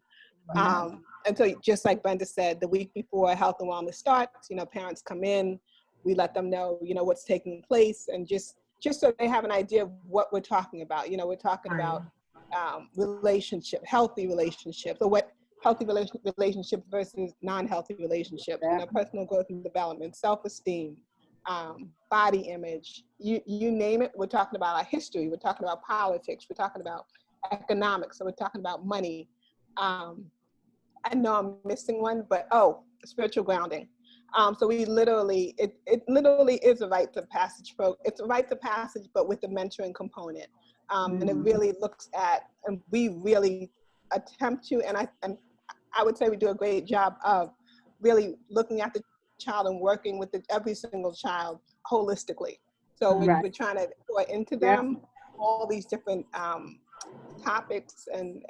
And so just like Brenda said, the week before health and wellness starts, you know, parents come in, we let them know, you know, what's taking place, and just so they have an idea of what we're talking about. You know, we're talking about healthy relationships, or what healthy relationships versus non-healthy relationships, you know, personal growth and development, self-esteem, body image, you name it. We're talking about our history. We're talking about politics. We're talking about economics. So we're talking about money. I know I'm missing one, but spiritual grounding. So we literally, it literally is a rite of passage. It's a rite of passage, but with the mentoring component. And it really looks at, and we really attempt to, and I would say we do a great job of really looking at the child and working with every single child holistically. So we're trying to pour into them all these different topics and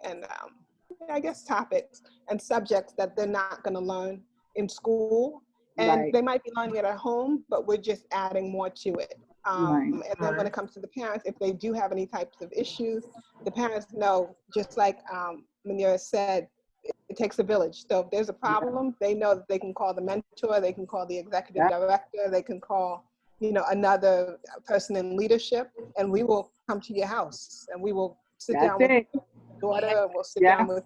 I guess topics and subjects that they're not going to learn in school. And they might be learning it at home, but we're just adding more to it. And then when it comes to the parents, if they do have any types of issues, the parents know, just like Muneerah said, it takes a village. So if there's a problem, they know that they can call the mentor, they can call the executive director, they can call, you know, another person in leadership, and we will come to your house and we will sit down with your daughter, and we'll sit down with,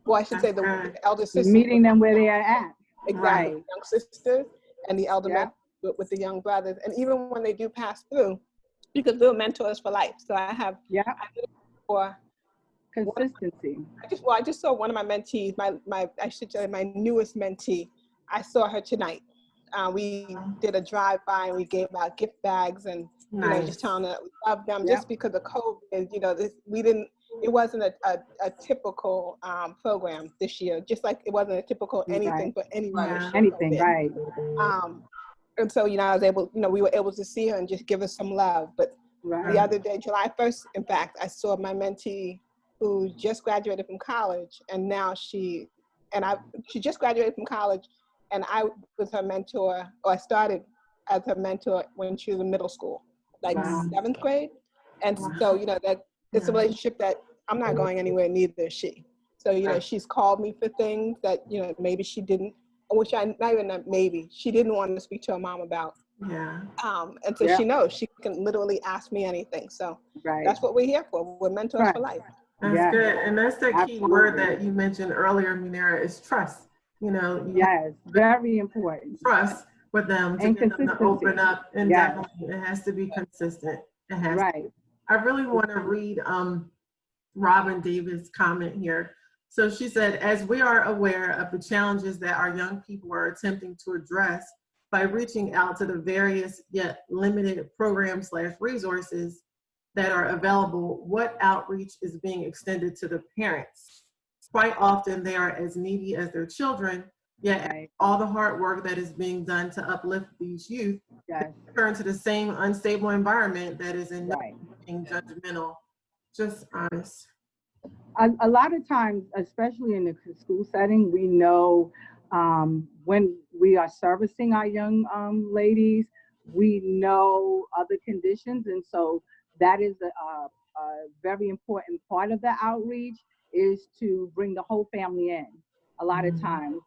well, I should say the elder sister. Meeting them where they are at. Exactly. Young sisters and the elder men with the young brothers. And even when they do pass through, because we're mentors for life. So I have for Consistency. I just saw one of my mentees, I should say my newest mentee. I saw her tonight. We did a drive-by and we gave out gift bags and just telling her we love them. Yep. Just because of COVID, it wasn't a typical program this year, just like it wasn't a typical anything for anyone. Yeah. Anything, right. And so, I was able, we were able to see her and just give her some love. But the other day, July 1st, in fact, I saw my mentee who just graduated from college, and now she just graduated from college, and I was her mentor, or I started as her mentor when she was in middle school, like 7th grade. And so, that it's a relationship that I'm not going anywhere, neither is she. So, she's called me for things that, maybe she didn't, she didn't want to speak to her mom about. Yeah. And so she knows she can literally ask me anything. So that's what we're here for. We're mentors for life. That's good. And that's the key word that you mentioned earlier, Muneerah, is trust. Yes, very important. Trust with them to get them to open up, and definitely it has to be consistent. It has to. I really want to read Robin Davis' comment here. So she said, as we are aware of the challenges that our young people are attempting to address by reaching out to the various yet limited programs/resources that are available, what outreach is being extended to the parents? Quite often they are as needy as their children, yet all the hard work that is being done to uplift these youth turn to the same unstable environment that is in being judgmental, just honest. A lot of times, especially in the school setting, we know when we are servicing our young ladies, we know other conditions, and so that is a very important part of the outreach, is to bring the whole family in a lot of times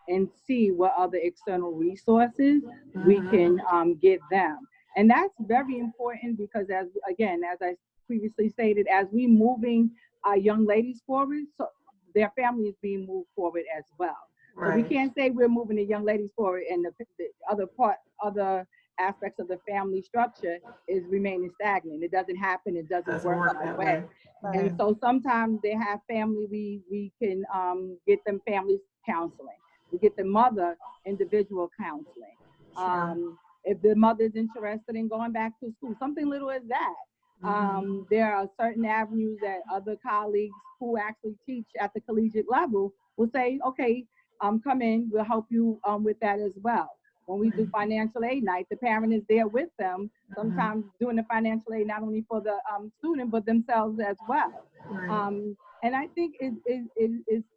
and see what other external resources we can give them. And that's very important because as I previously stated, as we moving our young ladies forward, so their family is being moved forward as well. So we can't say we're moving the young ladies forward and the other aspects of the family structure is remaining stagnant. It doesn't happen. It doesn't work that way. And so sometimes they have family, we can get them family counseling. We get the mother individual counseling. If the mother is interested in going back to school, something little as that. There are certain avenues that other colleagues who actually teach at the collegiate level will say, okay, come in, we'll help you with that as well. When we do financial aid night, the parent is there with them, sometimes doing the financial aid not only for the student, but themselves as well. And I think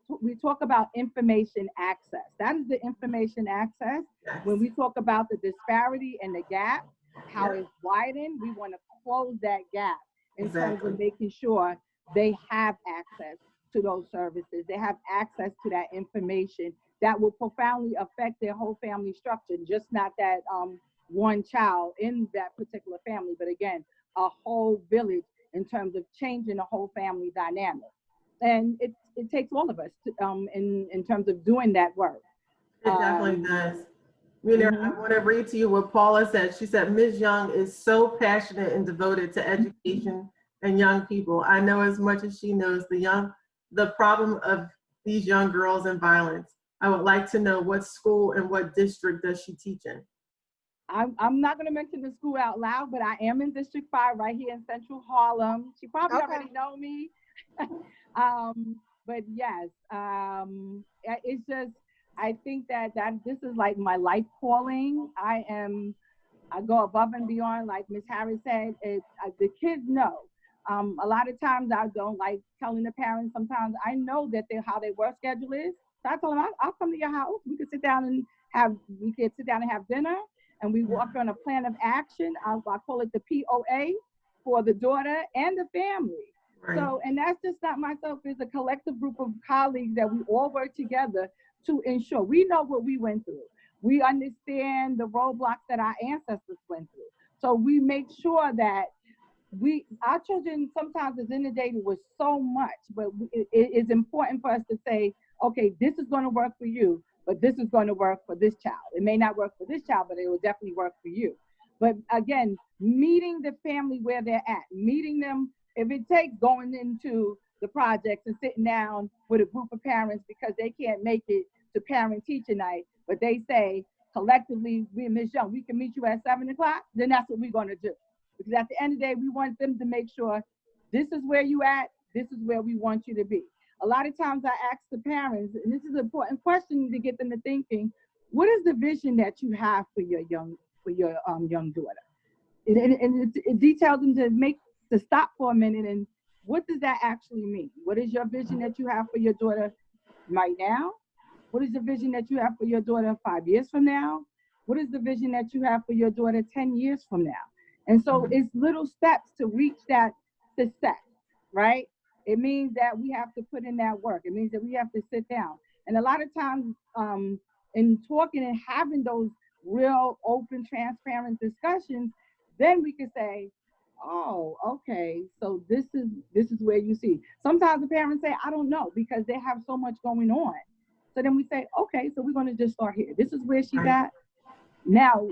we talk about information access. That is the information access. When we talk about the disparity and the gap, how it's widened, we want to close that gap in terms of making sure they have access to those services. They have access to that information that will profoundly affect their whole family structure, just not that one child in that particular family, but again, a whole village in terms of changing the whole family dynamic. And it takes all of us to, in terms of doing that work. It definitely does. Muneerah, I want to read to you what Paula said. She said, Ms. Young is so passionate and devoted to education and young people. I know as much as she knows the problem of these young girls and violence. I would like to know what school and what district does she teach in? I'm not going to mention the school out loud, but I am in District 5 right here in Central Harlem. She probably already know me. But yes, it's just, I think that this is like my life calling. I go above and beyond, like Ms. Harris said. The kids know. A lot of times I don't like telling the parents. Sometimes I know that how their work schedule is. So I tell them, I'll come to your house. We can sit down and have dinner, and we work on a plan of action. I call it the POA for the daughter and the family. So, and that's just not myself. It's a collective group of colleagues that we all work together to ensure. We know what we went through. We understand the roadblocks that our ancestors went through. So we make sure that our children sometimes is inundated with so much, but it is important for us to say, okay, this is going to work for you, but this is going to work for this child. It may not work for this child, but it will definitely work for you. But again, meeting the family where they're at, meeting them if it takes going into the projects and sitting down with a group of parents because they can't make it to parent-teacher night, but they say collectively, we Ms. Young, we can meet you at 7 o'clock, then that's what we're going to do. Because at the end of the day, we want them to make sure this is where you at, this is where we want you to be. A lot of times I ask the parents, and this is an important question to get them to thinking, what is the vision that you have for your young daughter? And it details them to stop for a minute and what does that actually mean? What is your vision that you have for your daughter right now? What is the vision that you have for your daughter 5 years from now? What is the vision that you have for your daughter 10 years from now? And so it's little steps to reach that success, right? It means that we have to put in that work. It means that we have to sit down. And a lot of times in talking and having those real open, transparent discussions, then we can say, oh, okay, so this is where you see. Sometimes the parents say, I don't know, because they have so much going on. So then we say, okay, so we're going to just start here. This is where she's at. Now,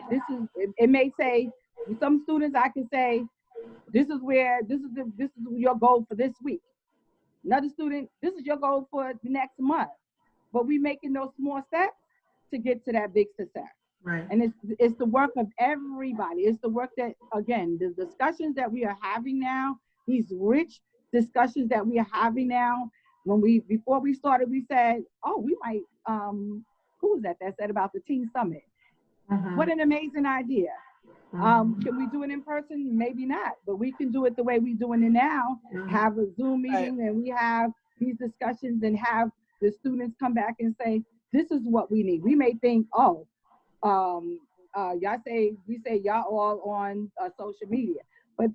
it may say, with some students, I can say, this is your goal for this week. Another student, this is your goal for the next month. But we making those small steps to get to that big success. Right. And it's the work of everybody. It's the work that, again, the discussions that we are having now, these rich discussions that we are having now. Before we started, we said, oh, we might, who was that said about the teen summit? What an amazing idea. Can we do it in person? Maybe not, but we can do it the way we're doing it now, have a Zoom meeting and we have these discussions and have the students come back and say, this is what we need. We may think, oh, we say y'all all on social media, but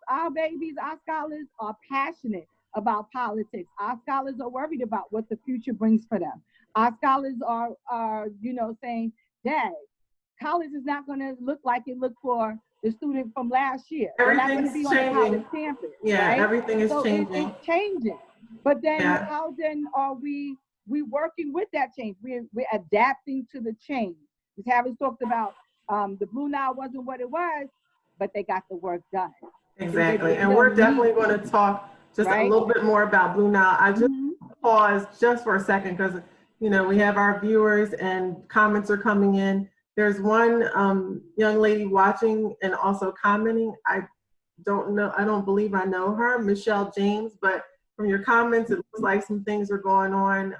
our babies, our scholars are passionate about politics. Our scholars are worried about what the future brings for them. Our scholars are saying, Dad, college is not going to look like it looked for the student from last year. They're not going to be on the college campus. Yeah, right? everything is changing. It's changing. But then how then are we working with that change? We're adapting to the change. Ms. Harris talked about the Blue Nile wasn't what it was, but they got the work done. Exactly. And we're definitely going to talk just a little bit more about Blue Nile. I just pause just for a second because, we have our viewers and comments are coming in. There's one young lady watching and also commenting. I don't believe I know her, Michelle James, but from your comments, it looks like some things are going on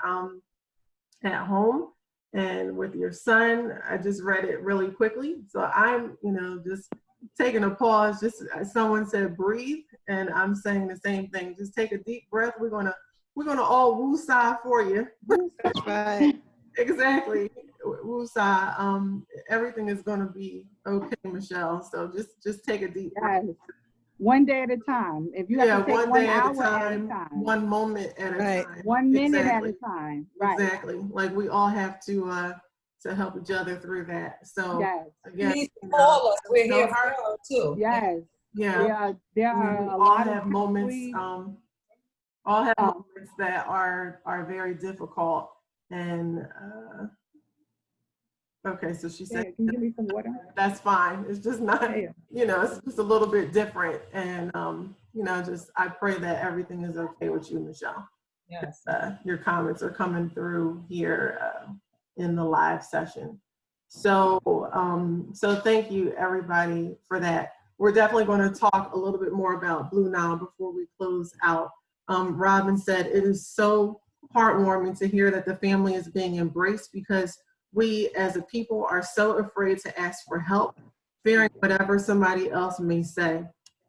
at home and with your son. I just read it really quickly. So I'm, just taking a pause. Just as someone said, breathe. And I'm saying the same thing. Just take a deep breath. We're gonna all woo-sa for you. That's right. Exactly. Woo-sa. Everything is gonna be okay, Michelle. So just take a deep breath. One day at a time. If you have to take 1 hour at a time. 1 moment at a time. 1 minute at a time. Right. Exactly. Like we all have to help each other through that. So again, all us. We're here for her too. Yes. Yeah. There are a all lot have of moments. All have moments that are very difficult. And okay, so she said, can you give me some water? That's fine. It's just not, it's just a little bit different. And, I pray that everything is okay with you, Michelle. Yes. Your comments are coming through here in the live session. So thank you everybody for that. We're definitely going to talk a little bit more about Blue Nile before we close out. Robin said, it is so heartwarming to hear that the family is being embraced because we as a people are so afraid to ask for help, fearing whatever somebody else may say.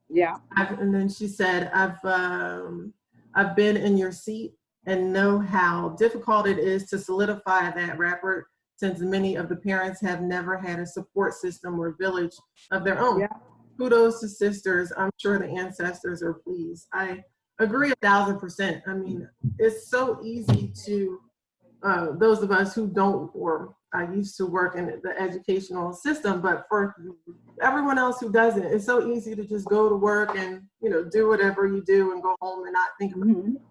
Yeah. And then she said, I've been in your seat and know how difficult it is to solidify that rapport since many of the parents have never had a support system or village of their own. Yeah. Kudos to sisters. I'm sure the ancestors are pleased. I agree 1,000%. I mean, it's so easy to, those of us who don't, or I used to work in the educational system, but for everyone else who doesn't, it's so easy to just go to work and, do whatever you do and go home and not think about it.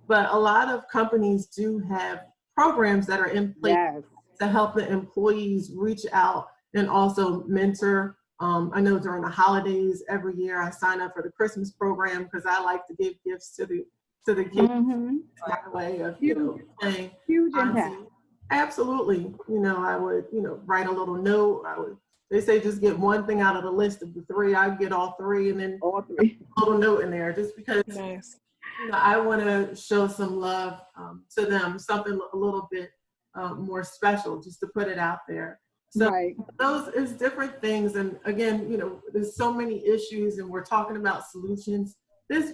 But a lot of companies do have programs that are in place to help the employees reach out and also mentor I know during the holidays every year I sign up for the Christmas program because I like to give gifts to the kids. It's my way of playing Huge auntie. impact. Absolutely. I would write a little note. They say just get one thing out of the list of the three. I get all three, and then All three. a little note in there just because Nice. I want to show some love to them, something a little bit more special, just to put it out there. So Right. those is different things. And again, there's so many issues and we're talking about solutions.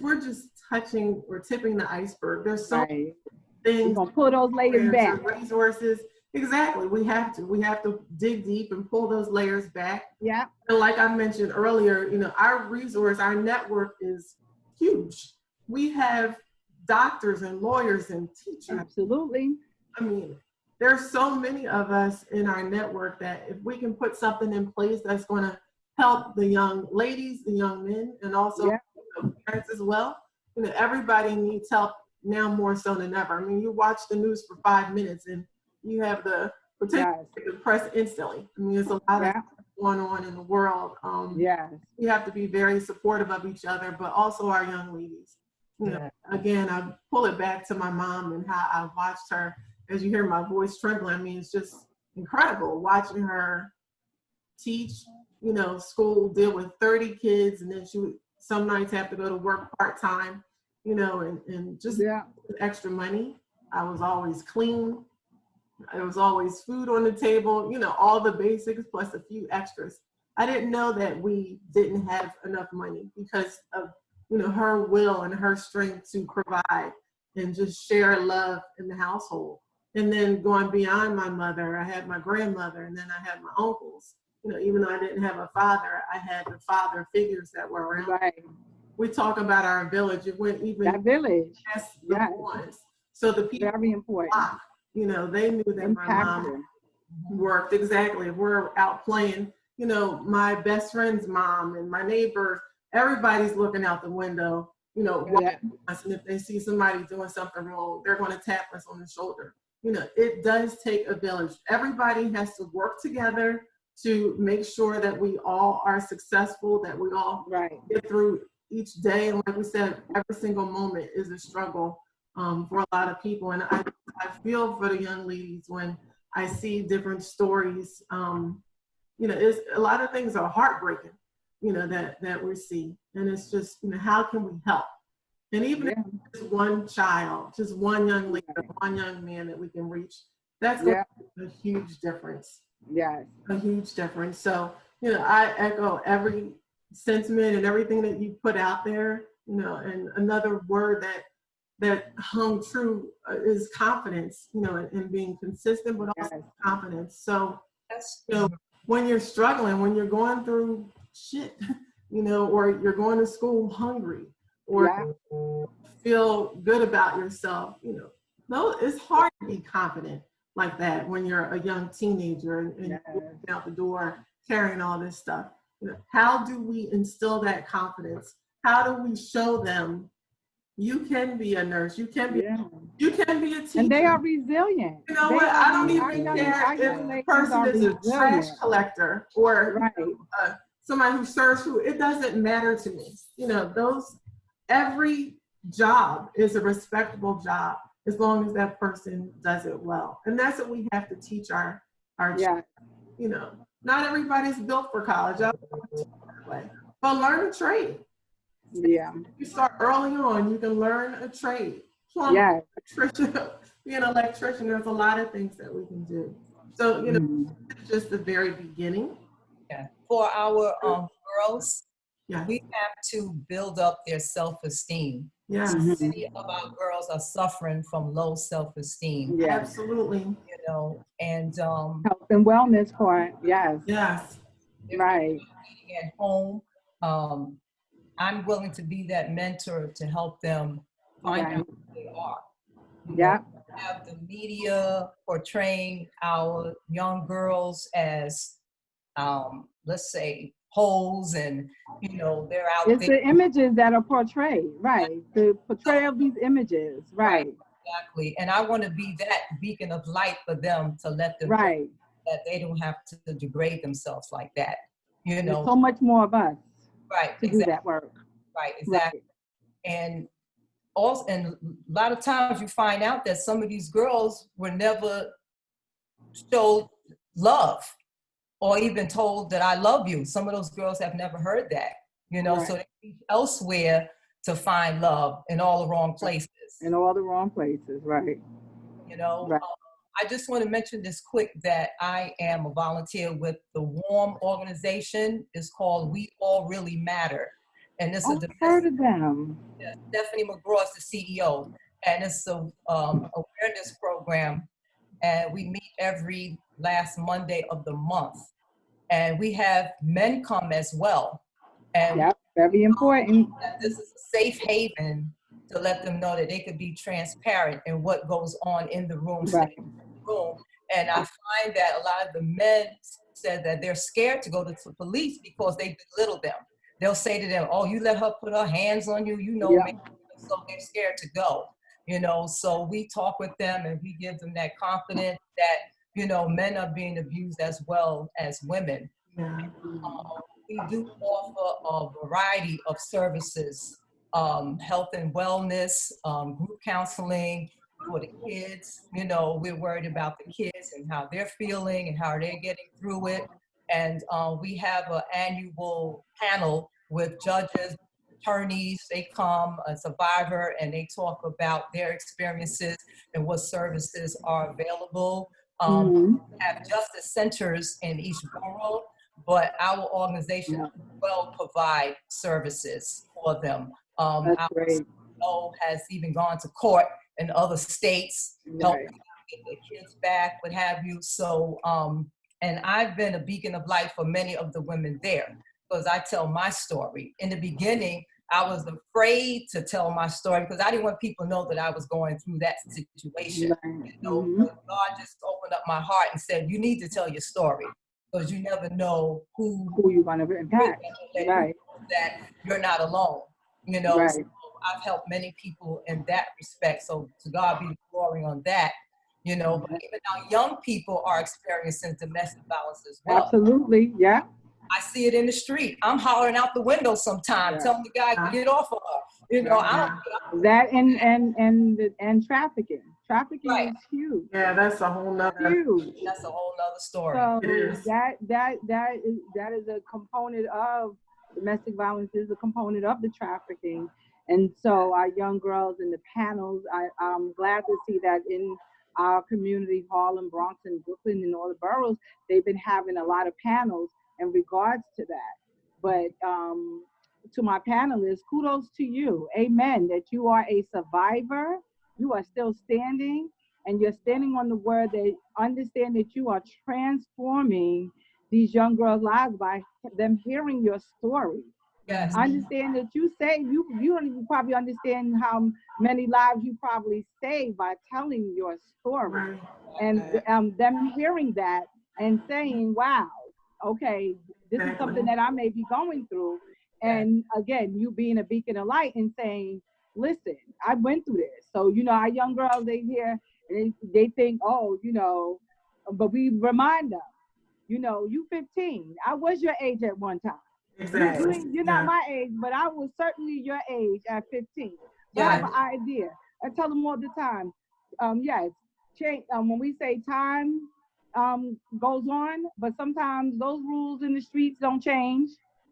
We're just touching or tipping the iceberg. There's so many We're things, gonna pull those layers back. resources. Exactly. We have to dig deep and pull those layers back. Yeah. And like I mentioned earlier, our network is huge. We have doctors and lawyers and teachers. Absolutely. I mean, there's so many of us in our network that if we can put something in place that's going to help the young ladies, the young men, and also parents as well, everybody needs help now more so than ever. I mean, you watch the news for 5 minutes and you have the potential to press instantly. I mean, there's a lot of stuff going on in the world. We have to be very supportive of each other, but also our young ladies. Again, I pull it back to my mom and how I watched her. As you hear my voice trembling, I mean, it's just incredible watching her teach, school, deal with 30 kids, and then she would some nights have to go to work part-time, and just extra money. I was always clean. There was always food on the table, all the basics plus a few extras. I didn't know that we didn't have enough money because of, her will and her strength to provide and just share love in the household. And then going beyond my mother, I had my grandmother, and then I had my uncles. Even though I didn't have a father, I had the father figures that were around. Right. We talk about our village. It went even That village. past the ones. So the people, Very important. they knew that my mom worked. Exactly. If we're out playing, my best friend's mom and my neighbor, everybody's looking out the window, watching us. And if they see somebody doing something wrong, they're going to tap us on the shoulder. It does take a village. Everybody has to work together to make sure that we all are successful, that we all get through each day. And like we said, every single moment is a struggle for a lot of people. And I feel for the young ladies when I see different stories. It's a lot of things are heartbreaking, that we see. And it's just, how can we help? And even if it's just one child, just one young lady, one young man that we can reach, that's going to make a huge difference. Yes. A huge difference. So, I echo every sentiment and everything that you put out there, and another word that hung true is confidence, and being consistent, but also confidence. So, when you're struggling, when you're going through shit, or you're going to school hungry, or feel good about yourself, it's hard to be confident like that when you're a young teenager and you're out the door carrying all this stuff. How do we instill that confidence? How do we show them you can be a nurse, you can be a teacher, and they are resilient. I don't even care if the person is a trash collector or somebody who serves food. It doesn't matter to me. Every job is a respectable job as long as that person does it well. And that's what we have to teach our children. Not everybody's built for college, but learn a trade. You start early on, you can learn a trade. Plumber, electrician, be an electrician. There's a lot of things that we can do. So, it's just the very beginning. For our girls, we have to build up their self-esteem. Many of our girls are suffering from low self-esteem. Absolutely. And health and wellness part. Right. At home, I'm willing to be that mentor to help them find out who they are. Have the media portraying our young girls as, let's say, holes, and they're out it's there. The images that are portrayed, the portrayal of these images, Exactly. And I want to be that beacon of light for them, to let them know that they don't have to degrade themselves like that. you There's know. so much more of us Right, to do that work. right, exactly. And also, and a lot of times you find out that some of these girls were never showed love or even told that I love you. Some of those girls have never heard that, you know, Right. so they reach elsewhere to find love in all the wrong places. In all the wrong places, right. You know, Right. I just want to mention this quick that I am a volunteer with the WARM organization. It's called We All Really Matter. And this is I've heard of them. Stephanie McGraw is the CEO. And it's a awareness program. And we meet every last Monday of the month. And we have men come as well. And Yep, very important. that this is a safe haven to let them know that they could be transparent in what goes on in the room, Right. And I find that a lot of the men said that they're scared to go to the police because they belittle them. They'll say to them, oh, you let her put her hands on you, you know, Yeah. maybe. So they're scared to go, you know. So we talk with them and we give them that confidence that, you know, men are being abused as well as women. Yeah. We do offer a variety of services, health and wellness, group counseling for the kids. You know, we're worried about the kids and how they're feeling and how they're getting through it. And we have an annual panel with judges, attorneys. They come, a survivor, and they talk about their experiences and what services are available. Mhm. We have justice centers in each borough, but our organization Yeah. will provide services for them. That's Our great. CEO has even gone to court in other states, helping Right. get their kids back, what have you. So, and I've been a beacon of light for many of the women there because I tell my story. In the beginning, I was afraid to tell my story because I didn't want people to know that I was going through that situation. Right. You know, Mhm. but God just opened up my heart and said, you need to tell your story because you never know who Who you want to impact. Right. that you're not alone. You know, Right. so I've helped many people in that respect. So to God be the glory on that. You know, but even now young people are experiencing domestic violence as well. Absolutely. Yeah. I see it in the street. I'm hollering out the window sometimes, Yeah. telling the guy to get off of her. You know, I don't. That and trafficking. Trafficking Right. is huge. Yeah, that's a whole nother. Huge. That's a whole nother story. So It is. that is a component of domestic violence, is a component of the trafficking. And so our young girls in the panels, I'm glad to see that in our community, Harlem, Bronx, and Brooklyn, and all the boroughs, they've been having a lot of panels in regards to that. But to my panelists, kudos to you. Amen. That you are a survivor. You are still standing, and you're standing on the word that understand that you are transforming these young girls' lives by them hearing your story. Yes. Understand that you say you don't even probably understand how many lives you probably saved by telling your story, and them hearing that and saying, "Wow, okay, this is something that I may be going through." And again, you being a beacon of light and saying, "Listen, I went through this." So you know, our young girls, they hear and they think, "Oh, you know," but we remind them, you know, you 15. I was your age at one time. Exactly. You're not my age, but I was certainly your age at 15. So I have an idea. I tell them all the time, yes, change, when we say time goes on, but sometimes those rules in the streets don't change.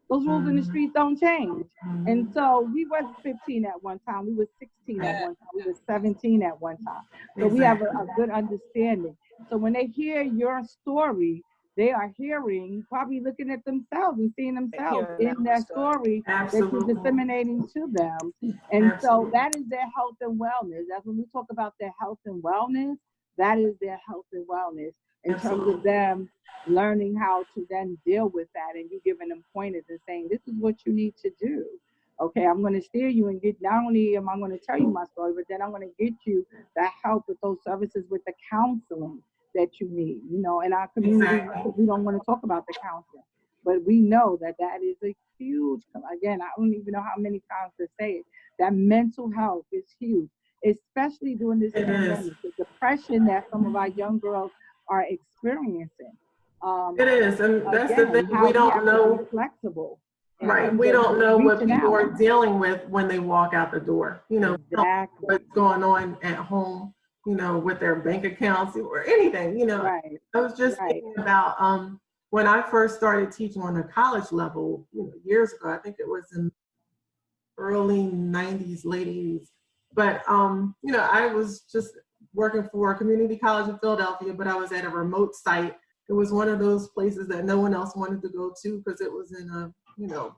Those rules in the streets don't change. And so we was 15 at one time. We was 16 at one time. We was 17 at one time. So we have a good understanding. So when they hear your story, they are hearing, probably looking at themselves and seeing themselves in that story that you're disseminating to them. And so that is their health and wellness. That's when we talk about their health and wellness, that is their health and wellness in terms of them learning how to then deal with that, and you giving them pointers and saying, this is what you need to do. Okay, I'm going to steer you and get, not only am I going to tell you my story, but then I'm going to get you the help with those services, with the counseling that you need. You know, in our community, we don't want to talk about the counseling, but we know that that is a huge, again, I don't even know how many times to say it, that mental health is huge, especially during this pandemic, the depression that some of our young girls are experiencing. It is, and that's again, the thing. how We don't have to know. be flexible. in Right. terms We of don't know what reaching people out. are dealing with when they walk out the door. You know, we don't know Exactly. what's going on at home, you know, with their bank accounts or anything, you know. Right. I was just Right. thinking about when I first started teaching on a college level, you know, years ago. I think it was in early 90s, late 80s. But you know, I was just working for a community college in Philadelphia, but I was at a remote site. It was one of those places that no one else wanted to go to because it was in a, you know,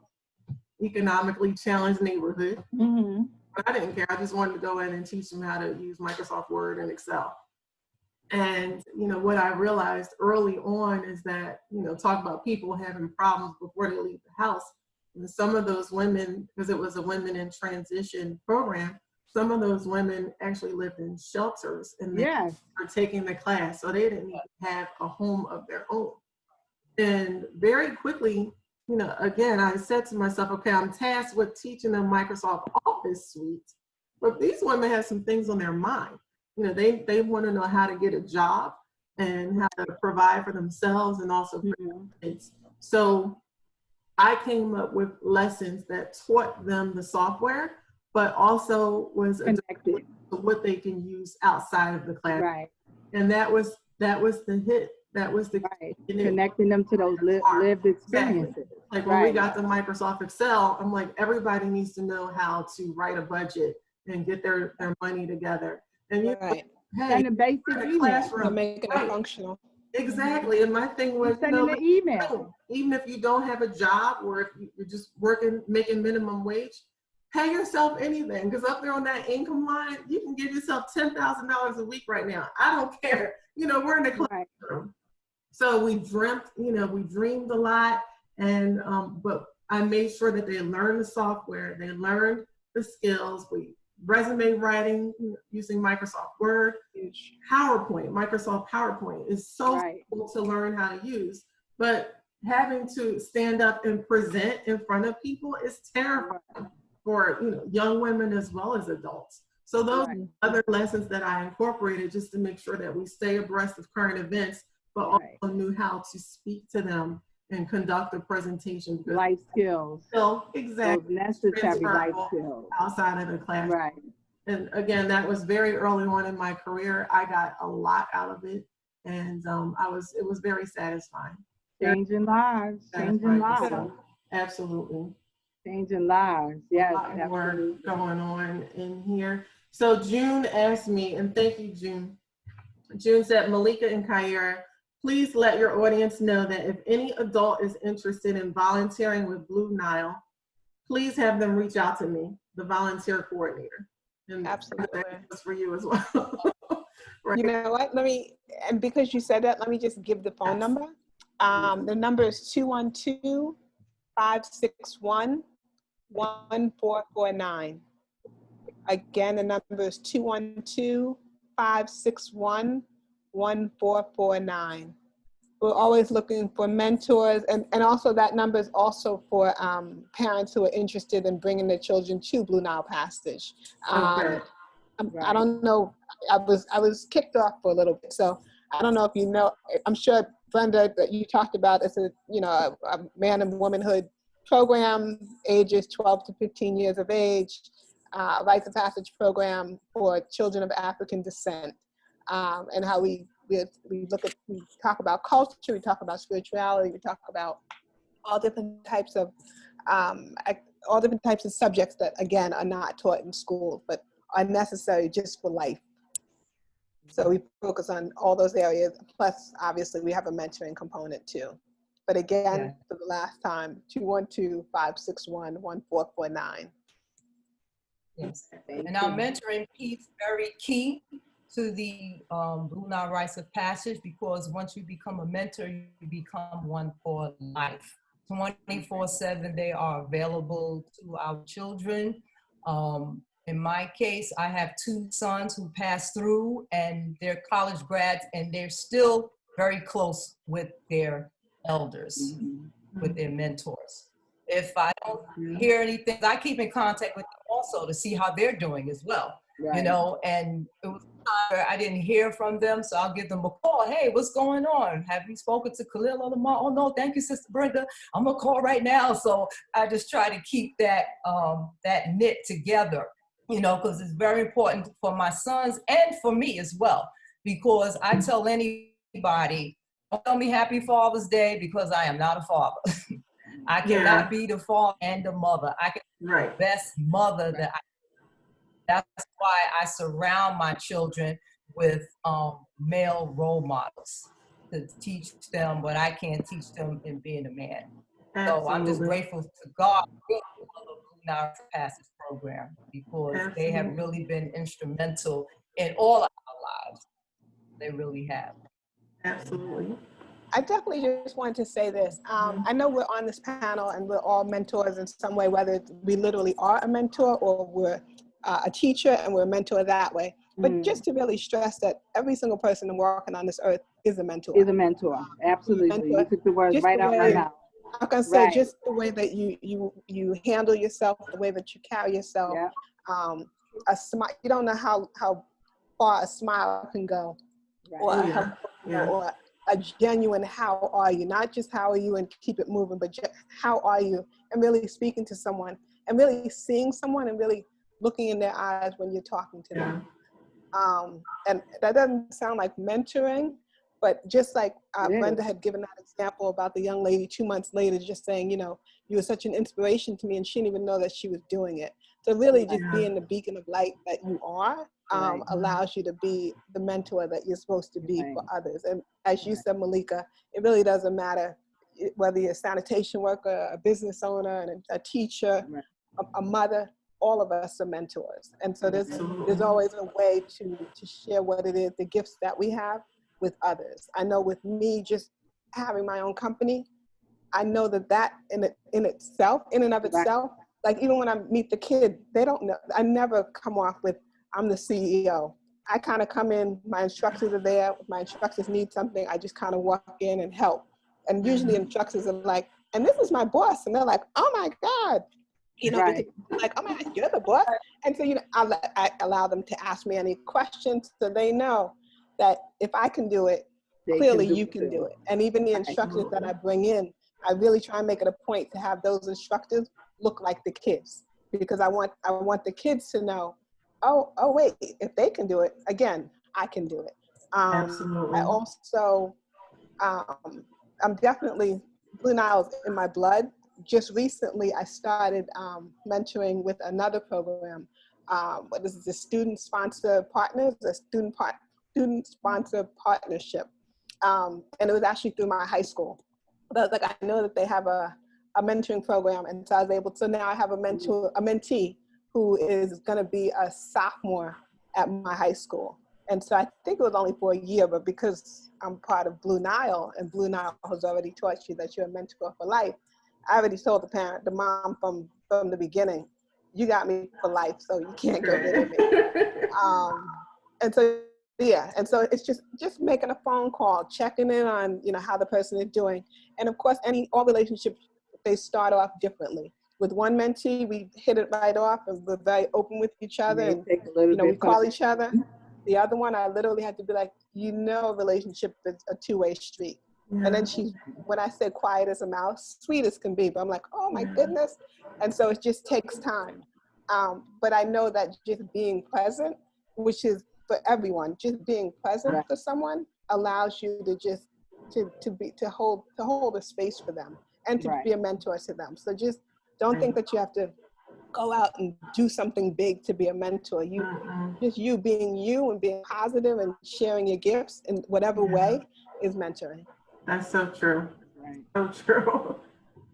economically challenged neighborhood. Mm-hmm. But I didn't care. I just wanted to go in and teach them how to use Microsoft Word and Excel. And, you know, what I realized early on is that, you know, talk about people having problems before they leave the house. And some of those women, because it was a women in transition program, some of those women actually lived in shelters and they Yes. were taking the class. So they didn't even have a home of their own. And very quickly, you know, again, I said to myself, okay, I'm tasked with teaching them Microsoft Office suite, but these women have some things on their mind. You know, they want to know how to get a job and how to provide for themselves and also for their kids. So I came up with lessons that taught them the software, but also was Connected. to what they can use outside of the class. Right. And that was the hit. That was the Right. Connecting them to those lived experiences. Exactly. Like when we got to Microsoft Excel, I'm like, everybody needs to know how to write a budget and get their money together. And you know, hey, and the basic email. classroom, making it functional. Exactly. And my thing was, you Sending know, an email. even if you don't have a job or if you're just working, making minimum wage, pay yourself anything. Because up there on that income line, you can give yourself $10,000 a week right now. I don't care. You know, we're in the classroom. So we dreamt, you know, we dreamed a lot, and but I made sure that they learned the software, they learned the skills. We resume writing using Microsoft Word, PowerPoint. Microsoft PowerPoint is so cool to learn how to use, but having to stand up and present in front of people is terrifying for, you know, young women as well as adults. So those are other lessons that I incorporated just to make sure that we stay abreast of current events, but also knew how to speak to them and conduct a presentation. Life skills. So exactly. Those necessary life skills. Outside of the class. Right. And again, that was very early on in my career. I got a lot out of it, and it was very satisfying. Changing lives. Changing lives. Absolutely. Changing lives. Yes. A lot more going on in here. So June asked me, and thank you, June. June said, Malika and Kyira, please let your audience know that if any adult is interested in volunteering with Blue Nile, please have them reach out to me, the volunteer coordinator. And absolutely. That's for you as well. You know what, and because you said that, let me just give the phone number. The number is 212-561-1449. Again, the number is 212-561-1449. We're always looking for mentors, and also that number is also for parents who are interested in bringing their children to Blue Nile Passage. I don't know, I was kicked off for a little bit, so I don't know if you know, I'm sure, Brenda, that you talked about it's a man and womanhood program, ages 12 to 15 years of age, Rites of Passage program for children of African descent, and how we talk about culture, we talk about spirituality, we talk about all different types of subjects that, again, are not taught in school, but are necessary just for life. So we focus on all those areas. Plus, obviously, we have a mentoring component too. But again, for the last time, 212-561-1449. Yes, and our mentoring piece is very key to the Blue Nile Rites of Passage, because once you become a mentor, you become one for life. 24/7, they are available to our children. In my case, I have 2 sons who passed through, and they're college grads, and they're still very close with their elders, with their mentors. If I don't hear anything, I keep in contact with them also to see how they're doing as well. you know, and it was I didn't hear from them, so I'll give them a call. Hey, what's going on? Have you spoken to Khalil or Lamar? Oh no, thank you, Sister Brenda. I'm gonna call right now. So I just try to keep that that knit together, you know, because it's very important for my sons and for me as well. Because I tell anybody, don't tell me Happy Father's Day because I am not a father. I cannot be the father and the mother. I can be the best mother that I. That's why I surround my children with male role models to teach them what I can't teach them in being a man. So I'm just grateful to God for the Blue Nile Passage program because they have really been instrumental in all of our lives. They really have. Absolutely. I definitely just wanted to say this. I know we're on this panel and we're all mentors in some way, whether we literally are a mentor or we're a teacher and we're a mentor that way. But just to really stress that every single person walking on this earth is a mentor. Is a mentor, absolutely. You took the words right out of my mouth. I can say just the way that you handle yourself, the way that you carry yourself. A smile. You don't know how far a smile can go, or or a genuine "How are you?" Not just "How are you?" and keep it moving, but just "How are you?" and really speaking to someone and really seeing someone and really looking in their eyes when you're talking to them. And that doesn't sound like mentoring, but just like Brenda had given that example about the young lady 2 months later, just saying, you know, you were such an inspiration to me and she didn't even know that she was doing it. So really just being the beacon of light that you are allows you to be the mentor that you're supposed to be for others. And as you said, Malika, it really doesn't matter whether you're a sanitation worker, a business owner, and a teacher, a mother. All of us are mentors. And so there's always a way to share what it is, the gifts that we have with others. I know with me just having my own company, I know that in and of itself, like even when I meet the kid, they don't know, I never come off with, I'm the CEO. I kind of come in, my instructors are there, if my instructors need something, I just kind of walk in and help. And usually instructors are like, and this is my boss. And they're like, oh my God. You know, because like, oh my God, you're the boss. And so, you know, I allow them to ask me any questions so they know that if I can do it, clearly you can do it. And even the instructors that I bring in, I really try and make it a point to have those instructors look like the kids, because I want the kids to know, oh wait, if they can do it, again, I can do it. I also, I'm definitely, Blue Nile's in my blood. Just recently, I started mentoring with another program. This is a student-sponsored partners, a student-sponsored partnership. And it was actually through my high school. But I was like, I know that they have a mentoring program. And so I was able to, now I have a mentee who is gonna be a sophomore at my high school. And so I think it was only for a year, but because I'm part of Blue Nile, and Blue Nile has already taught you that you're a mentor for life, I already told the mom from the beginning, you got me for life, so you can't go rid of me. And so, and so it's just making a phone call, checking in on, you know, how the person is doing. And of course, all relationships, they start off differently. With one mentee, we hit it right off and we're very open with each other, and you know, we call each other. The other one, I literally had to be like, you know, a relationship is a two-way street. And then when I said quiet as a mouse, sweet as can be, but I'm like, oh my goodness. And so it just takes time. But I know that just being present, which is for everyone, just being present for someone allows you to just, to hold a space for them and to be a mentor to them. So just don't think that you have to go out and do something big to be a mentor. Just you being you and being positive and sharing your gifts in whatever way is mentoring. That's so true. So true.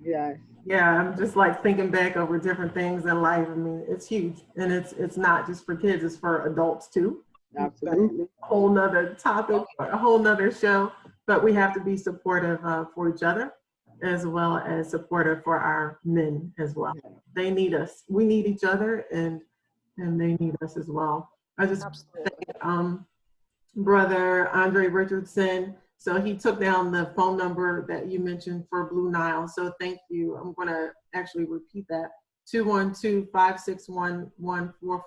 Yeah, I'm just like thinking back over different things in life. I mean, it's huge, and it's not just for kids, it's for adults too. Absolutely. A whole nother topic, a whole nother show, but we have to be supportive for each other, as well as supportive for our men as well. They need us. We need each other, and they need us as well. I just thank Brother Andre Richardson. So he took down the phone number that you mentioned for Blue Nile. So thank you. I'm going to actually repeat that. 212-561-1444.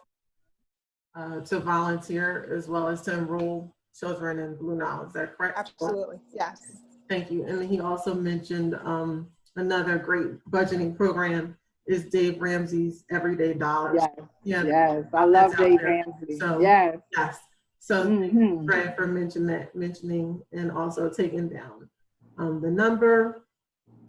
to volunteer as well as to enroll children in Blue Nile. Is that correct? Absolutely, yes. Thank you. And he also mentioned another great budgeting program is Dave Ramsey's Everyday Dollars. Yes, yes, I love Dave Ramsey. So yes. So thank Mhm. you, Brad, for mentioning and also taking down the number.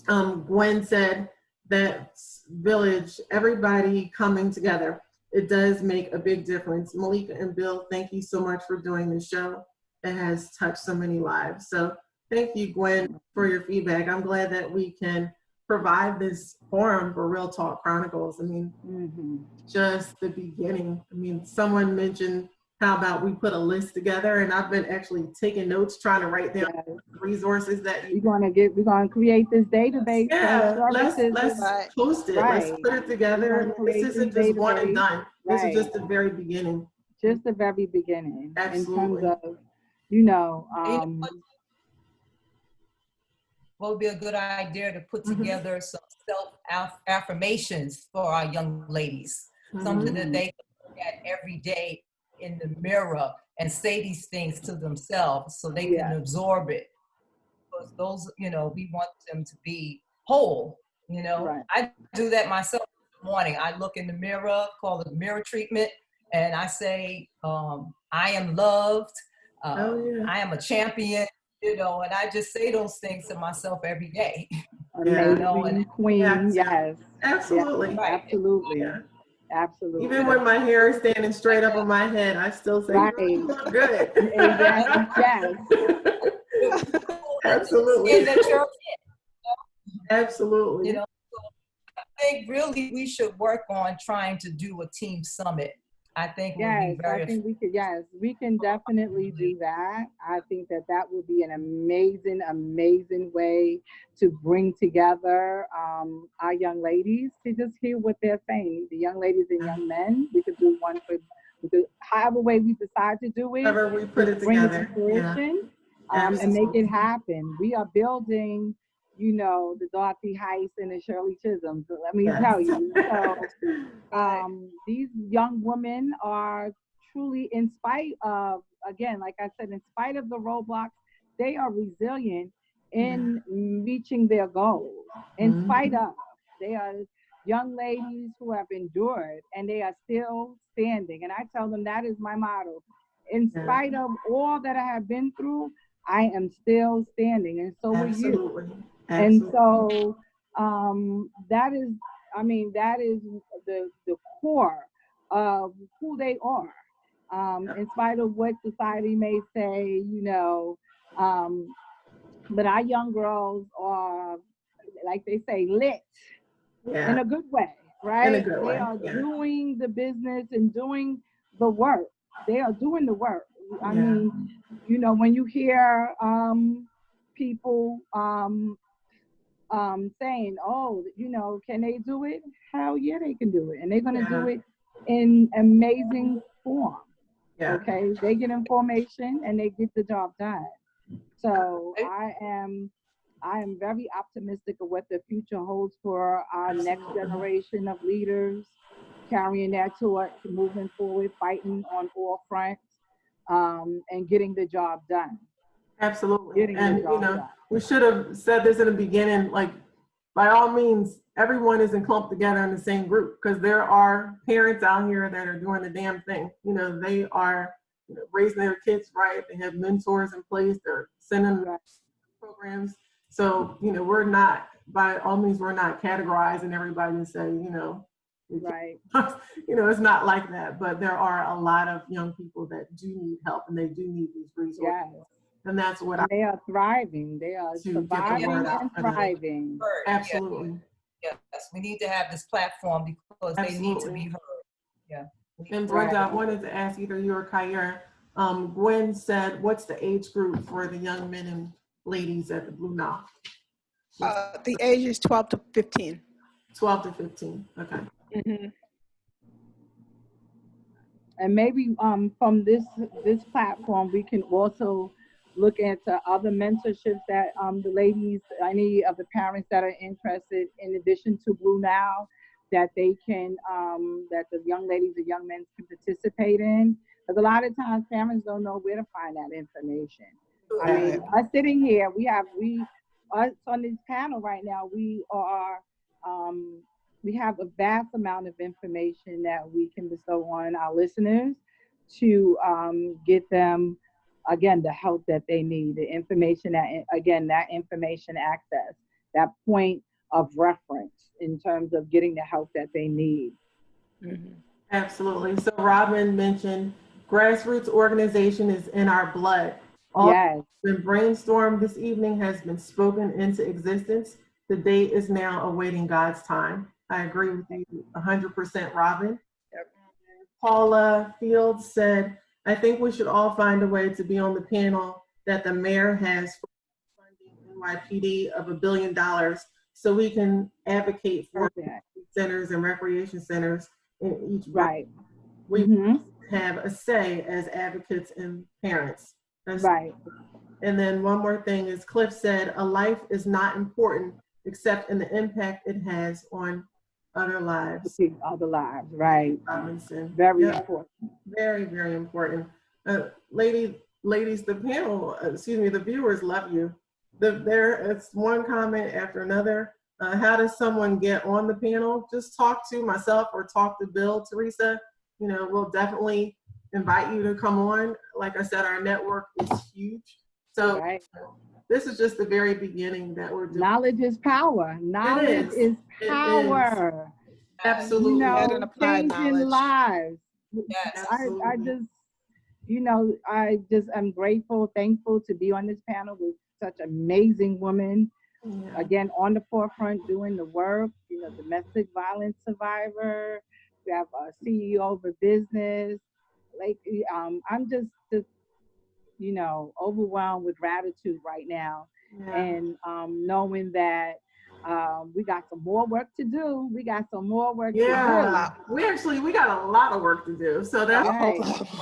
Gwen said that village, everybody coming together, it does make a big difference. Malika and Bill, thank you so much for doing the show. It has touched so many lives. So thank you, Gwen, for your feedback. I'm glad that we can provide this forum for Real Talk Chronicles. I mean, just the beginning. I mean, someone mentioned how about we put a list together, and I've been actually taking notes, trying to write down resources that we're gonna create this database. let's post it. Let's put it together. This isn't just one and done. This is just the very beginning. Just the very beginning. Absolutely. In terms of, you know, what would be a good idea to put together some self-affirmations for our young ladies, something that they can look at every day in the mirror and say these things to themselves so they can absorb it. Because those, you know, we want them to be whole, you know. I do that myself in the morning. I look in the mirror, call it mirror treatment, and I say, I am loved, I am a champion, you know, and I just say those things to myself every day. Amazing queen, yes. Absolutely. Yes, absolutely. Absolutely. Even when my hair is standing straight up on my head, I still say, you look good. Exactly, yes. Absolutely. Absolutely. You know, so I think really we should work on trying to do a team summit. I think we can definitely do that. I think that would be an amazing, amazing way to bring together our young ladies to just hear what they're saying. The young ladies and young men, we could do one for however way we decide to do it. However we put it bring together. It to fruition, and make it happen. We are building, you know, the Dorothy Heights and the Shirley Chisholm. So let me tell you. So these young women are truly, in spite of, again, like I said, in spite of the roadblocks, they are resilient in reaching their goals. In spite of, they are young ladies who have endured and they are still standing. And I tell them that is my motto. In spite of all that I have been through, I am still standing, and so are you. And so that is, I mean, that is the core of who they are, in spite of what society may say, you know. But our young girls are, like they say, lit in a good way, right? In a good way. They are doing the business and doing the work. They are doing the work. I mean, you know, when you hear people saying, oh, you know, can they do it? Hell yeah, they can do it. And they're going to do it in amazing form. Okay, they get information and they get the job done. So I am very optimistic of what the future holds for our next generation of leaders, carrying that torch, moving forward, fighting on all fronts, and getting the job done. Absolutely. And, you know, we should have said this in the beginning, like, by all means, everyone isn't clumped together in the same group, because there are parents out here that are doing the damn thing. You know, they are raising their kids right. They have mentors in place. They're sending programs. So, you know, we're not, by all means, we're not categorizing everybody to say, you know, you know, it's not like that. But there are a lot of young people that do need help, and they do need these resources. And that's what they are thriving. They are surviving and thriving. Absolutely. Yes, we need to have this platform because they need to be heard. And Brenda, I wanted to ask either you or Kyira. Gwen said, what's the age group for the young men and ladies at the Blue Nile? The age is 12 to 15. 12 to 15, okay. And maybe from this platform, we can also look into other mentorships that the ladies, any of the parents that are interested, in addition to Blue Nile, that they can, that the young ladies and young men can participate in. Because a lot of times parents don't know where to find that information. I mean, us sitting here, us on this panel right now, we have a vast amount of information that we can bestow on our listeners to get them, again, the help that they need, the information that information access, that point of reference in terms of getting the help that they need. Mm-hmm. Absolutely. So Robin mentioned grassroots organization is in our blood. All yes. been brainstormed this evening has been spoken into existence. The date is now awaiting God's time. I agree with you 100%, Robin. Yep. Paula Fields said, I think we should all find a way to be on the panel that the mayor has for funding NYPD of $1 billion so we can advocate for centers and recreation centers in each right. We have a say as advocates and parents. That's right. And then one more thing is Cliff said, a life is not important except in the impact it has on other lives. Other lives, right. Robinson. Very important. Very, very important. Ladies, the panel, the viewers love you. It's one comment after another. How does someone get on the panel? Just talk to myself or talk to Bill, Teresa. We'll definitely invite you to come on. Like I said, our network is huge. So this is just the very beginning that we're doing. Knowledge is power. Knowledge is power. Absolutely. Changing lives. Yes. I just am grateful, thankful to be on this panel with such amazing women. Yeah. Again, on the forefront doing the work, domestic violence survivor. We have a CEO of a business. I'm just overwhelmed with gratitude right now. Yeah. And knowing that we got some more work to do. We got some more work to do. We got a lot of work to do. So that's right.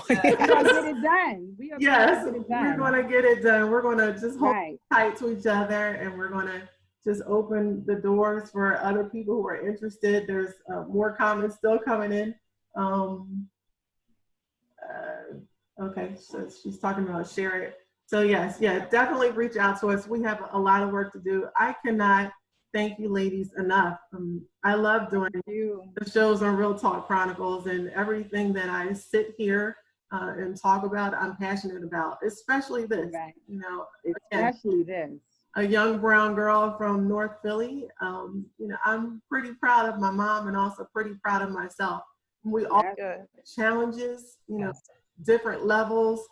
We're gonna get it done. We're gonna get it done. We're gonna just hold tight to each other, and we're gonna just open the doors for other people who are interested. There's more comments still coming in. Okay, so she's talking about share it. So yes, definitely reach out to us. We have a lot of work to do. I cannot thank you ladies enough. I love doing the shows on Real Talk Chronicles, and everything that I sit here and talk about, I'm passionate about, especially this, especially this. A young brown girl from North Philly. I'm pretty proud of my mom and also pretty proud of myself. We all have challenges, different levels.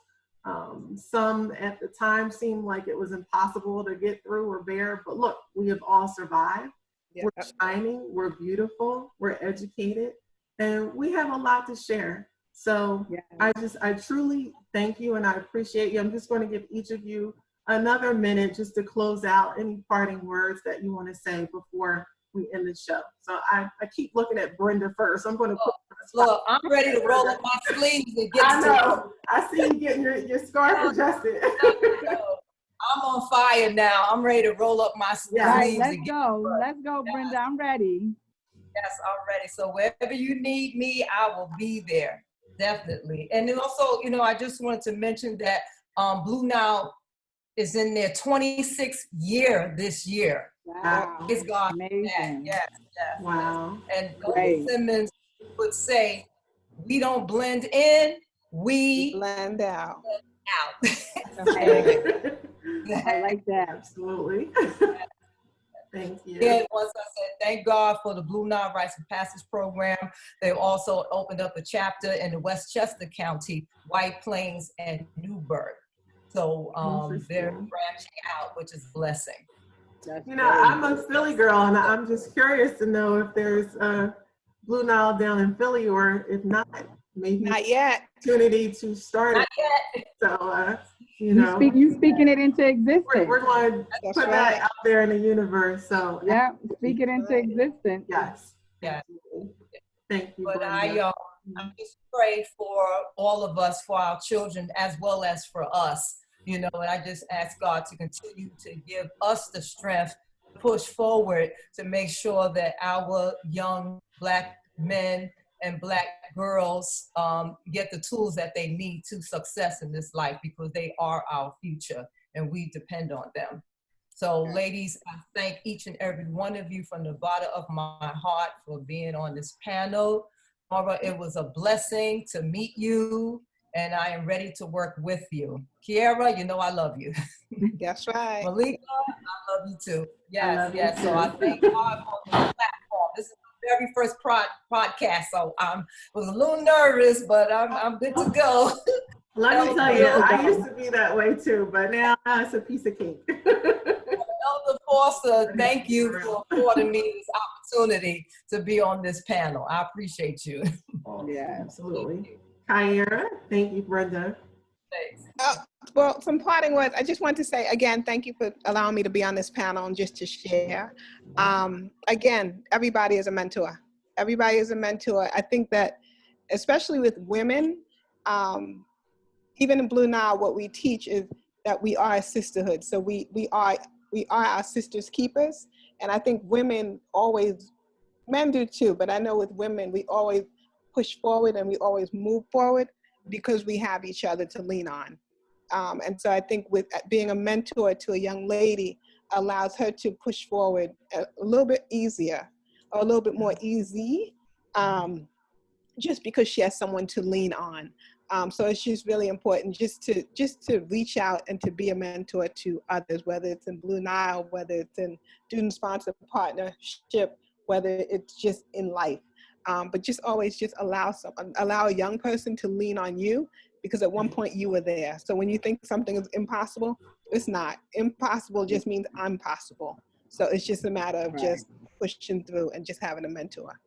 Some at the time seemed like it was impossible to get through or bear, but look, we have all survived. Yep. We're shining, we're beautiful, we're educated, and we have a lot to share. So I truly thank you and I appreciate you. I'm just going to give each of you another minute just to close out any parting words that you want to say before we end the show. So I keep looking at Brenda first. I'm going to put look, I'm ready to roll up my sleeves and get I see you getting your scarf adjusted. I'm on fire now. I'm ready to roll up my sleeves. Right, let's go, Brenda. I'm ready. Yes, I'm ready. So wherever you need me, I will be there. Definitely. And then also, I just wanted to mention that Blue Nile is in their 26th year this year. Wow. It's God. Amazing. Yes. Wow. And Simmons would say, we don't blend in, we blend out. I like that. Absolutely. Thank you. Again, once I said, thank God for the Blue Nile Rites of Passage program. They also opened up a chapter in the Westchester County, White Plains, and Newburgh. So they're branching out, which is a blessing. I'm a Philly girl, and I'm just curious to know if there's a Blue Nile down in Philly, or if not, maybe not yet. Opportunity to start not it. So you speaking it into existence. We're going to put that out there in the universe. So speak it into existence. Yes. Thank you. But I just pray for all of us, for our children, as well as for us. And I just ask God to continue to give us the strength push forward to make sure that our young Black men and Black girls get the tools that they need to success in this life, because they are our future and we depend on them. So ladies, I thank each and every one of you from the bottom of my heart for being on this panel. Laura, it was a blessing to meet you, and I am ready to work with you. Kyira, you know I love you. That's right. Malika, I love you too. Yes, love you yes. too. So I thank God for this platform. This is the very first podcast, so I was a little nervous, but I'm good to go. Let me tell you, I used to be that way too, but now it's a piece of cake. Elder Foster, thank you for affording me this opportunity to be on this panel. I appreciate you. Yeah. Absolutely. Kyira, thank you, Brenda. Thanks. Well, some parting words. I just want to say again, thank you for allowing me to be on this panel and just to share. Again, everybody is a mentor. Everybody is a mentor. I think that, especially with women, even in Blue Nile, what we teach is that we are a sisterhood. So we are our sisters' keepers. And I think women always, men do too, but I know with women, we always push forward and we always move forward because we have each other to lean on. And so I think with being a mentor to a young lady allows her to push forward a little bit easier or a little bit more easy, just because she has someone to lean on. So it's just really important just to reach out and to be a mentor to others, whether it's in Blue Nile, whether it's in student-sponsored partnership, whether it's just in life. But just always just allow a young person to lean on you, because at one point you were there. So when you think something is impossible, it's not. Impossible just means I'm possible. So it's just a matter of just pushing through and just having a mentor.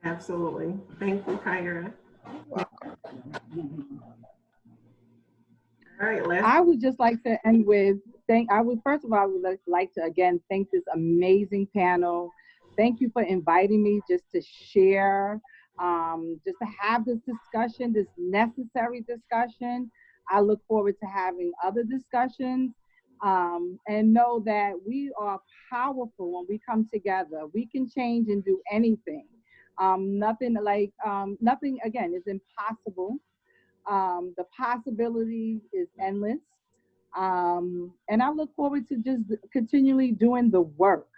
Absolutely. Thank you, Kyira. All right, I would just like to end with first of all, I would like to again thank this amazing panel. Thank you for inviting me just to share, just to have this discussion, this necessary discussion. I look forward to having other discussions, and know that we are powerful when we come together. We can change and do anything. Nothing again is impossible. The possibility is endless. And I look forward to just continually doing the work,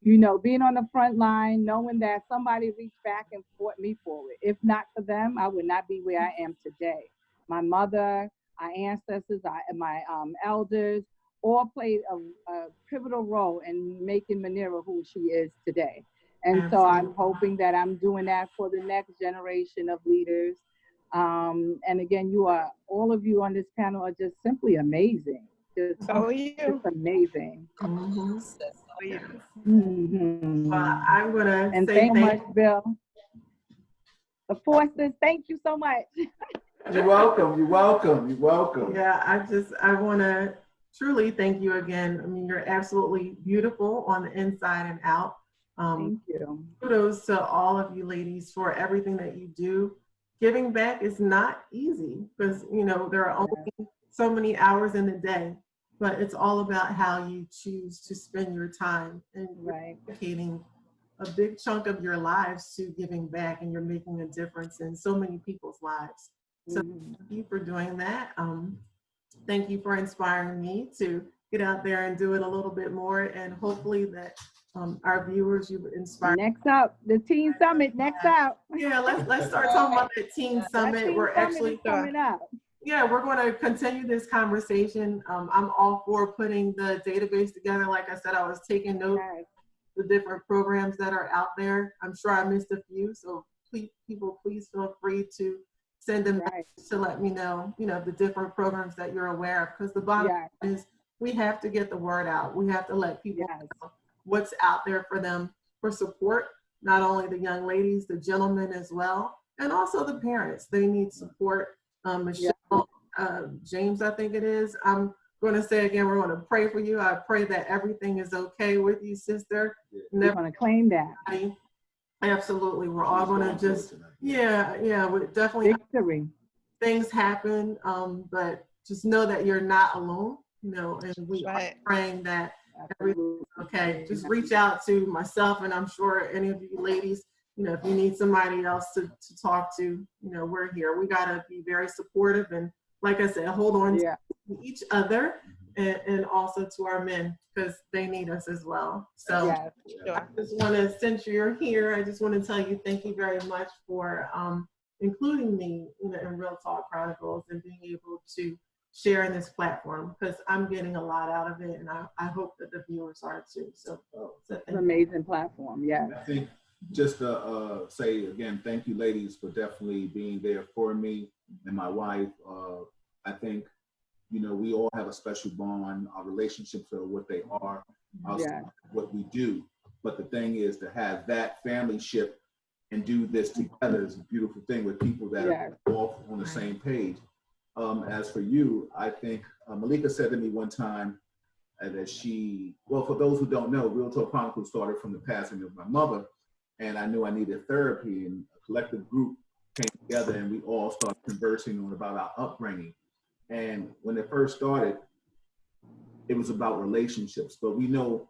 being on the front line, knowing that somebody reached back and fought me forward. If not for them, I would not be where I am today. My mother, our ancestors, my elders, all played a pivotal role in making Muneerah who she is today. And so I'm hoping that I'm doing that for the next generation of leaders. And again, all of you on this panel are just simply amazing. Just amazing. Mm-hmm. Mm-hmm. Well, I'm gonna and say thank you much, Bill. The Forsters, thank you so much. You're welcome. You're welcome. You're welcome. Yeah, I want to truly thank you again. I mean, you're absolutely beautiful on the inside and out. Thank you. Kudos to all of you ladies for everything that you do. Giving back is not easy because, there are only so many hours in the day, but it's all about how you choose to spend your time and dedicating a big chunk of your lives to giving back, and you're making a difference in so many people's lives. So thank you for doing that. Thank you for inspiring me to get out there and do it a little bit more, and hopefully that our viewers, you inspire. Next up, the Teen Summit. Next up. Yeah, let's start talking about the Teen Summit. We're actually coming up. Yeah, we're going to continue this conversation. I'm all for putting the database together. Like I said, I was taking notes of the different programs that are out there. I'm sure I missed a few, so please feel free to send them to let me know, the different programs that you're aware of. Because the bottom line is we have to get the word out. We have to let people know what's out there for them for support. Not only the young ladies, the gentlemen as well, and also the parents. They need support. Michelle, James, I think it is. I'm going to say again, we're going to pray for you. I pray that everything is okay with you, sister. We're going to claim that. Absolutely. We're all going to just, we definitely. Victory. Things happen, but just know that you're not alone. you know, and we are Right. praying that everything's okay. Just reach out to myself, and I'm sure any of you ladies, you know, if you need somebody else to talk to, you know, we're here. We got to be very supportive, and like I said, hold on to each other, and also to our men, because they need us as well. So I just want to, since you're here, I just want to tell you thank you very much for including me, you know, in Real Talk Chronicles, and being able to share in this platform, because I'm getting a lot out of it, and I hope that the viewers are too. So it's an amazing platform. I think just to say again, thank you, ladies, for definitely being there for me and my wife. I think, you know, we all have a special bond. Our relationships are what they are, what we do. But the thing is, to have that familyship and do this together is a beautiful thing with people that are all on the same page. As for you, I think Malika said to me one time that she, well, for those who don't know, Real Talk Chronicles started from the passing of my mother, and I knew I needed therapy, and a collective group came together, and we all started conversing on about our upbringing. And when it first started, it was about relationships, but we know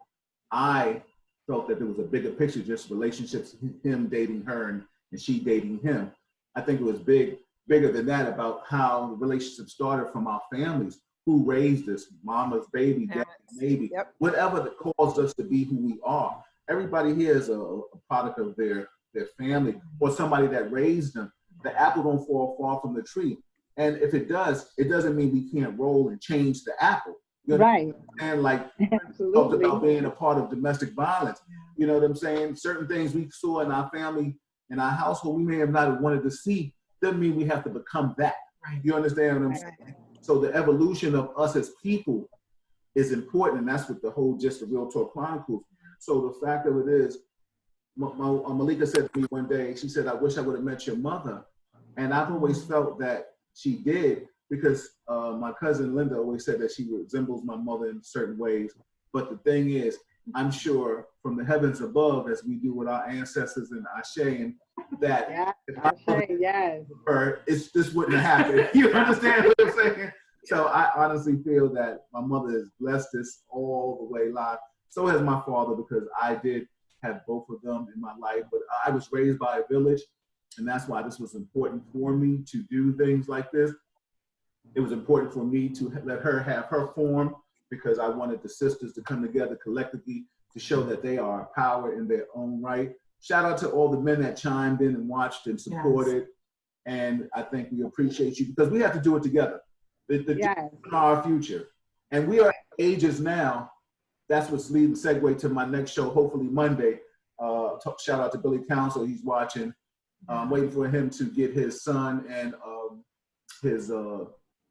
I felt that there was a bigger picture, just relationships, him dating her and she dating him. I think it was bigger than that, about how the relationship started from our families, who raised us, mama's baby, daddy's maybe, whatever that caused us to be who we are. Everybody here is a product of their family or somebody that raised them. The apple don't fall far from the tree. And if it does, it doesn't mean we can't roll and change the apple. You know, right. And like talked about being a part of domestic violence. You know what I'm saying? Certain things we saw in our family, in our household, we may have not wanted to see. Doesn't mean we have to become that. Right. You understand what I'm saying? So the evolution of us as people is important, and that's what the whole gist of Real Talk Chronicles. So the fact of it is, Malika said to me one day, she said, "I wish I would have met your mother," and I've always felt that she did, because my cousin Linda always said that she resembles my mother in certain ways. But the thing is, I'm sure from the heavens above, as we do with our ancestors in Ashe, and that this wouldn't have happened. You understand what I'm saying? So I honestly feel that my mother has blessed us all the way live. So has my father, because I did have both of them in my life. But I was raised by a village, and that's why this was important for me to do things like this. It was important for me to let her have her form, because I wanted the sisters to come together collectively to show that they are a power in their own right. Shout out to all the men that chimed in and watched and supported. And I think we appreciate you, because we have to do it together. Our future. And we are at ages now. That's what's leading segue to my next show, hopefully Monday. Shout out to Billy Council, he's watching. Waiting for him to get his son and his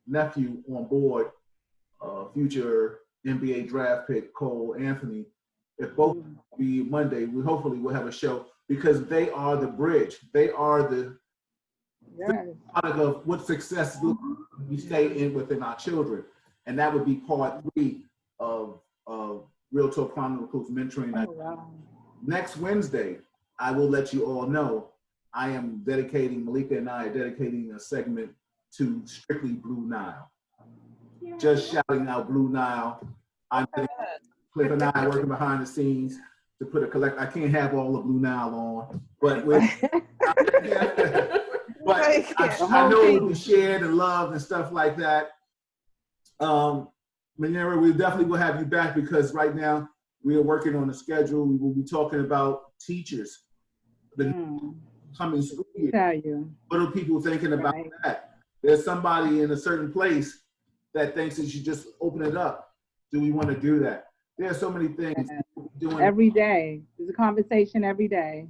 nephew on board, future NBA draft pick Cole Anthony. If both be Monday, we hopefully will have a show, because they are the bridge. They are the product of what success looks like we stay in within our children. And that would be part 3 of Real Talk Chronicles mentoring. Next Wednesday, I will let you all know, I am dedicating, Malika and I are dedicating a segment to strictly Blue Nile. Just shouting out Blue Nile. Cliff and I are working behind the scenes to put I can't have all of Blue Nile on, but I know it will be shared and loved and stuff like that. Muneerah, we definitely will have you back, because right now we are working on a schedule. We will be talking about teachers, the coming school year. What are people thinking about that? There's somebody in a certain place that thinks that you just open it up. Do we want to do that? There are so many things. Every day. There's a conversation every day.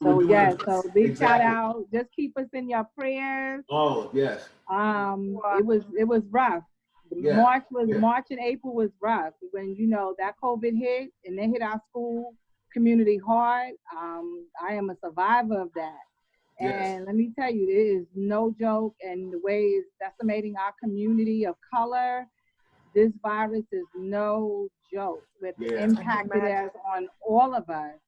So so big shout out. Just keep us in your prayers. Oh, yes. It was rough. March and April was rough. When, you know, that COVID hit and they hit our school community hard. I am a survivor of that. And let me tell you, it is no joke. And the way it's decimating our community of color, this virus is no joke. With the impact it has on all of us,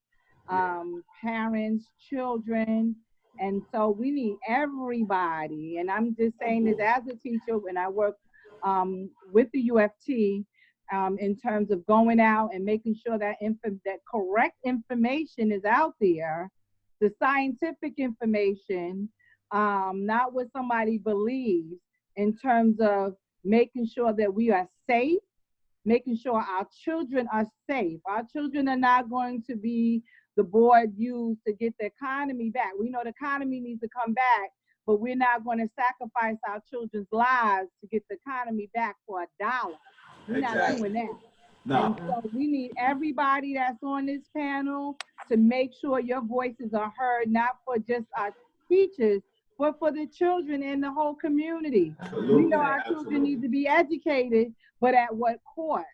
parents, children. And so we need everybody. And I'm just saying this as a teacher, when I work with the UFT in terms of going out and making sure that that correct information is out there, the scientific information, not what somebody believes, in terms of making sure that we are safe, making sure our children are safe. Our children are not going to be the board used to get the economy back. We know the economy needs to come back, but we're not going to sacrifice our children's lives to get the economy back for $1. We're not doing that. No. And so we need everybody that's on this panel to make sure your voices are heard, not for just our teachers, but for the children in the whole community. Absolutely. We know our children need to be educated, but at what cost?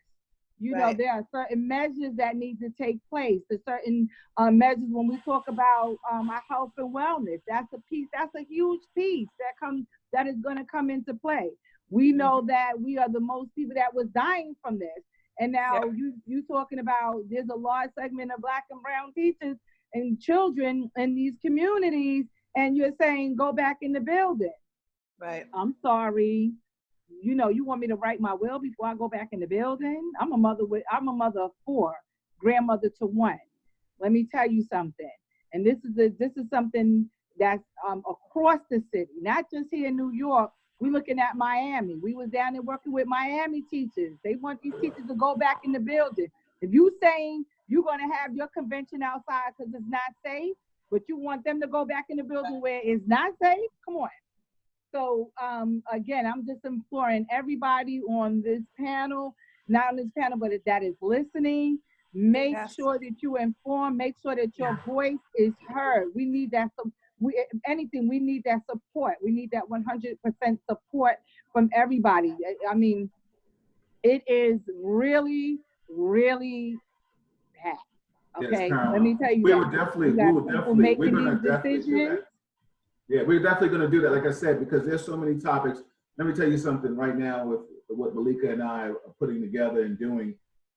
You know, there are certain measures that need to take place. There's certain measures when we talk about our health and wellness. That's a piece. That's a huge piece that is going to come into play. We know that we are the most people that was dying from this, and now you talking about there's a large segment of Black and brown teachers and children in these communities, and you're saying go back in the building. Right. I'm sorry. You know, you want me to write my will before I go back in the building? I'm a mother of 4, grandmother to 1. Let me tell you something. And this is something that's across the city, not just here in New York. We're looking at Miami. We was down there working with Miami teachers. They want these teachers to go back in the building. If you saying you're going to have your convention outside because it's not safe, but you want them to go back in the building where it's not safe, come on. So again, I'm just imploring everybody on this panel, not on this panel, but that is listening, make sure that you inform, make sure that your voice is heard. We need that. We need that support. We need that 100% support from everybody. I mean, it is really, really bad. Okay, let me tell you. We're going to definitely do that. Yeah, we're definitely going to do that, like I said, because there's so many topics. Let me tell you something right now with what Malika and I are putting together and doing.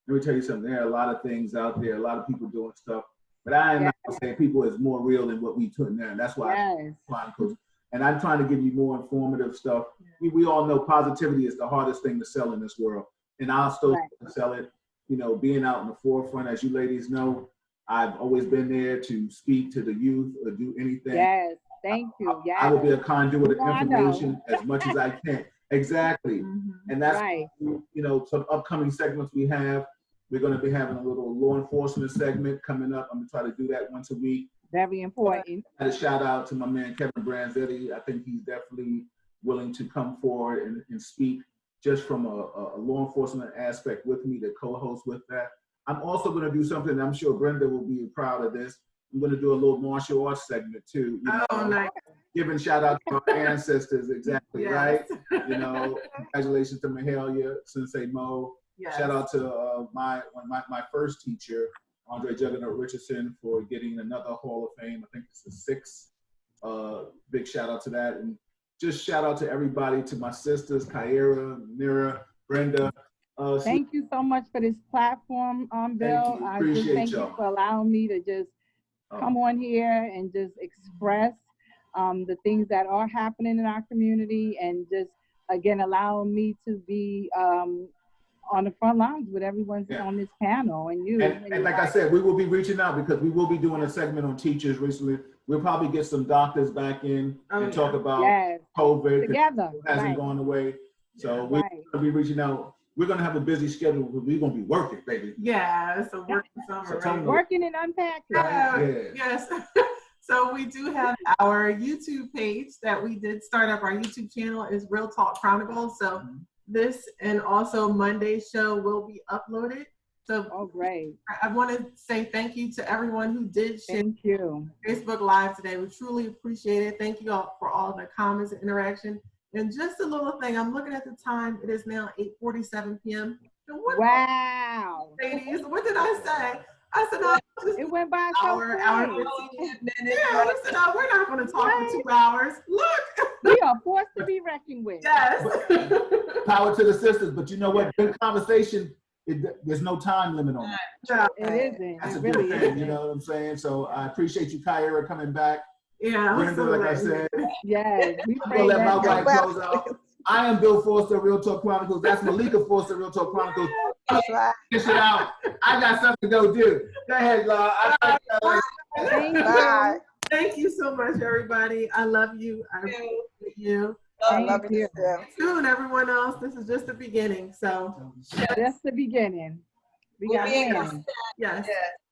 Let me tell you something. There are a lot of things out there, a lot of people doing stuff. But I am not saying people is more real than what we put in there. And that's why I'm trying to, and I'm trying to give you more informative stuff. We all know positivity is the hardest thing to sell in this world. And I'll still sell it, you know, being out in the forefront. As you ladies know, I've always been there to speak to the youth or do anything. Yes. Thank you. I will be a conduit of information as much as I can. Exactly. And that's, you know, some upcoming segments we have. We're going to be having a little law enforcement segment coming up. I'm going to try to do that once a week. Very important. And a shout out to my man, Kevin Branzetti. I think he's definitely willing to come forward and speak just from a law enforcement aspect with me to co-host with that. I'm also going to do something, I'm sure Brenda will be proud of this. I'm going to do a little martial arts segment too. You know, nice. Giving shout out to our ancestors, exactly, right? You know, congratulations to Mahalia, Sensei Mo. Shout out to my first teacher, Andre Juggernaut Richardson, for getting another Hall of Fame. I think it's the 6th. Big shout out to that. And just shout out to everybody, to my sisters, Kyira, Muneerah, Brenda. Thank you so much for this platform, Bill. I just thank you for allowing me to just come on here and just express the things that are happening in our community, and just, again, allowing me to be on the front lines with everyone on this panel and you. And like I said, we will be reaching out because we will be doing a segment on teachers recently. We'll probably get some doctors back in and talk about COVID. Together. It hasn't gone away. So we're going to be reaching out. We're going to have a busy schedule, but we're going to be working, baby. Yeah, it's a working summer, right? Working and unpacking. Yes. So we do have our YouTube page that we did start up. Our YouTube channel is Real Talk Chronicles. So this and also Monday's show will be uploaded. So great. I want to say thank you to everyone who did share Facebook Live today. We truly appreciate it. Thank you all for all the comments and interaction. And just a little thing, I'm looking at the time. It is now 8:47 p.m. Wow. Ladies, what did I say? I said, no, it went by so quick. Hour 15 minutes. Yeah, I said, no, we're not going to talk for 2 hours. Look. We are forced to be reckoned with. Yes. Power to the sisters. But you know what? Good conversation, there's no time limit on it. It isn't. That's it a really good thing, isn't. you know what I'm saying? So I appreciate you, Kyira, coming back. Yeah. Brenda, like I said. Yes. I'm going to let my wife close out. I am Bill Forster, Real Talk Chronicles. That's Malika Forster, Real Talk Chronicles. That's right. Finish it out. I got something to go do. Go ahead, Law. Bye. Thank you so much, everybody. I love you. I appreciate you. I love you too. Soon, everyone else. This is just the beginning. So, That's the beginning. We got winning. yes.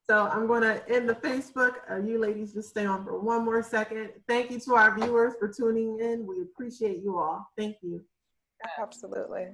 So I'm going to end the Facebook. You ladies just stay on for one more second. Thank you to our viewers for tuning in. We appreciate you all. Thank you. Absolutely.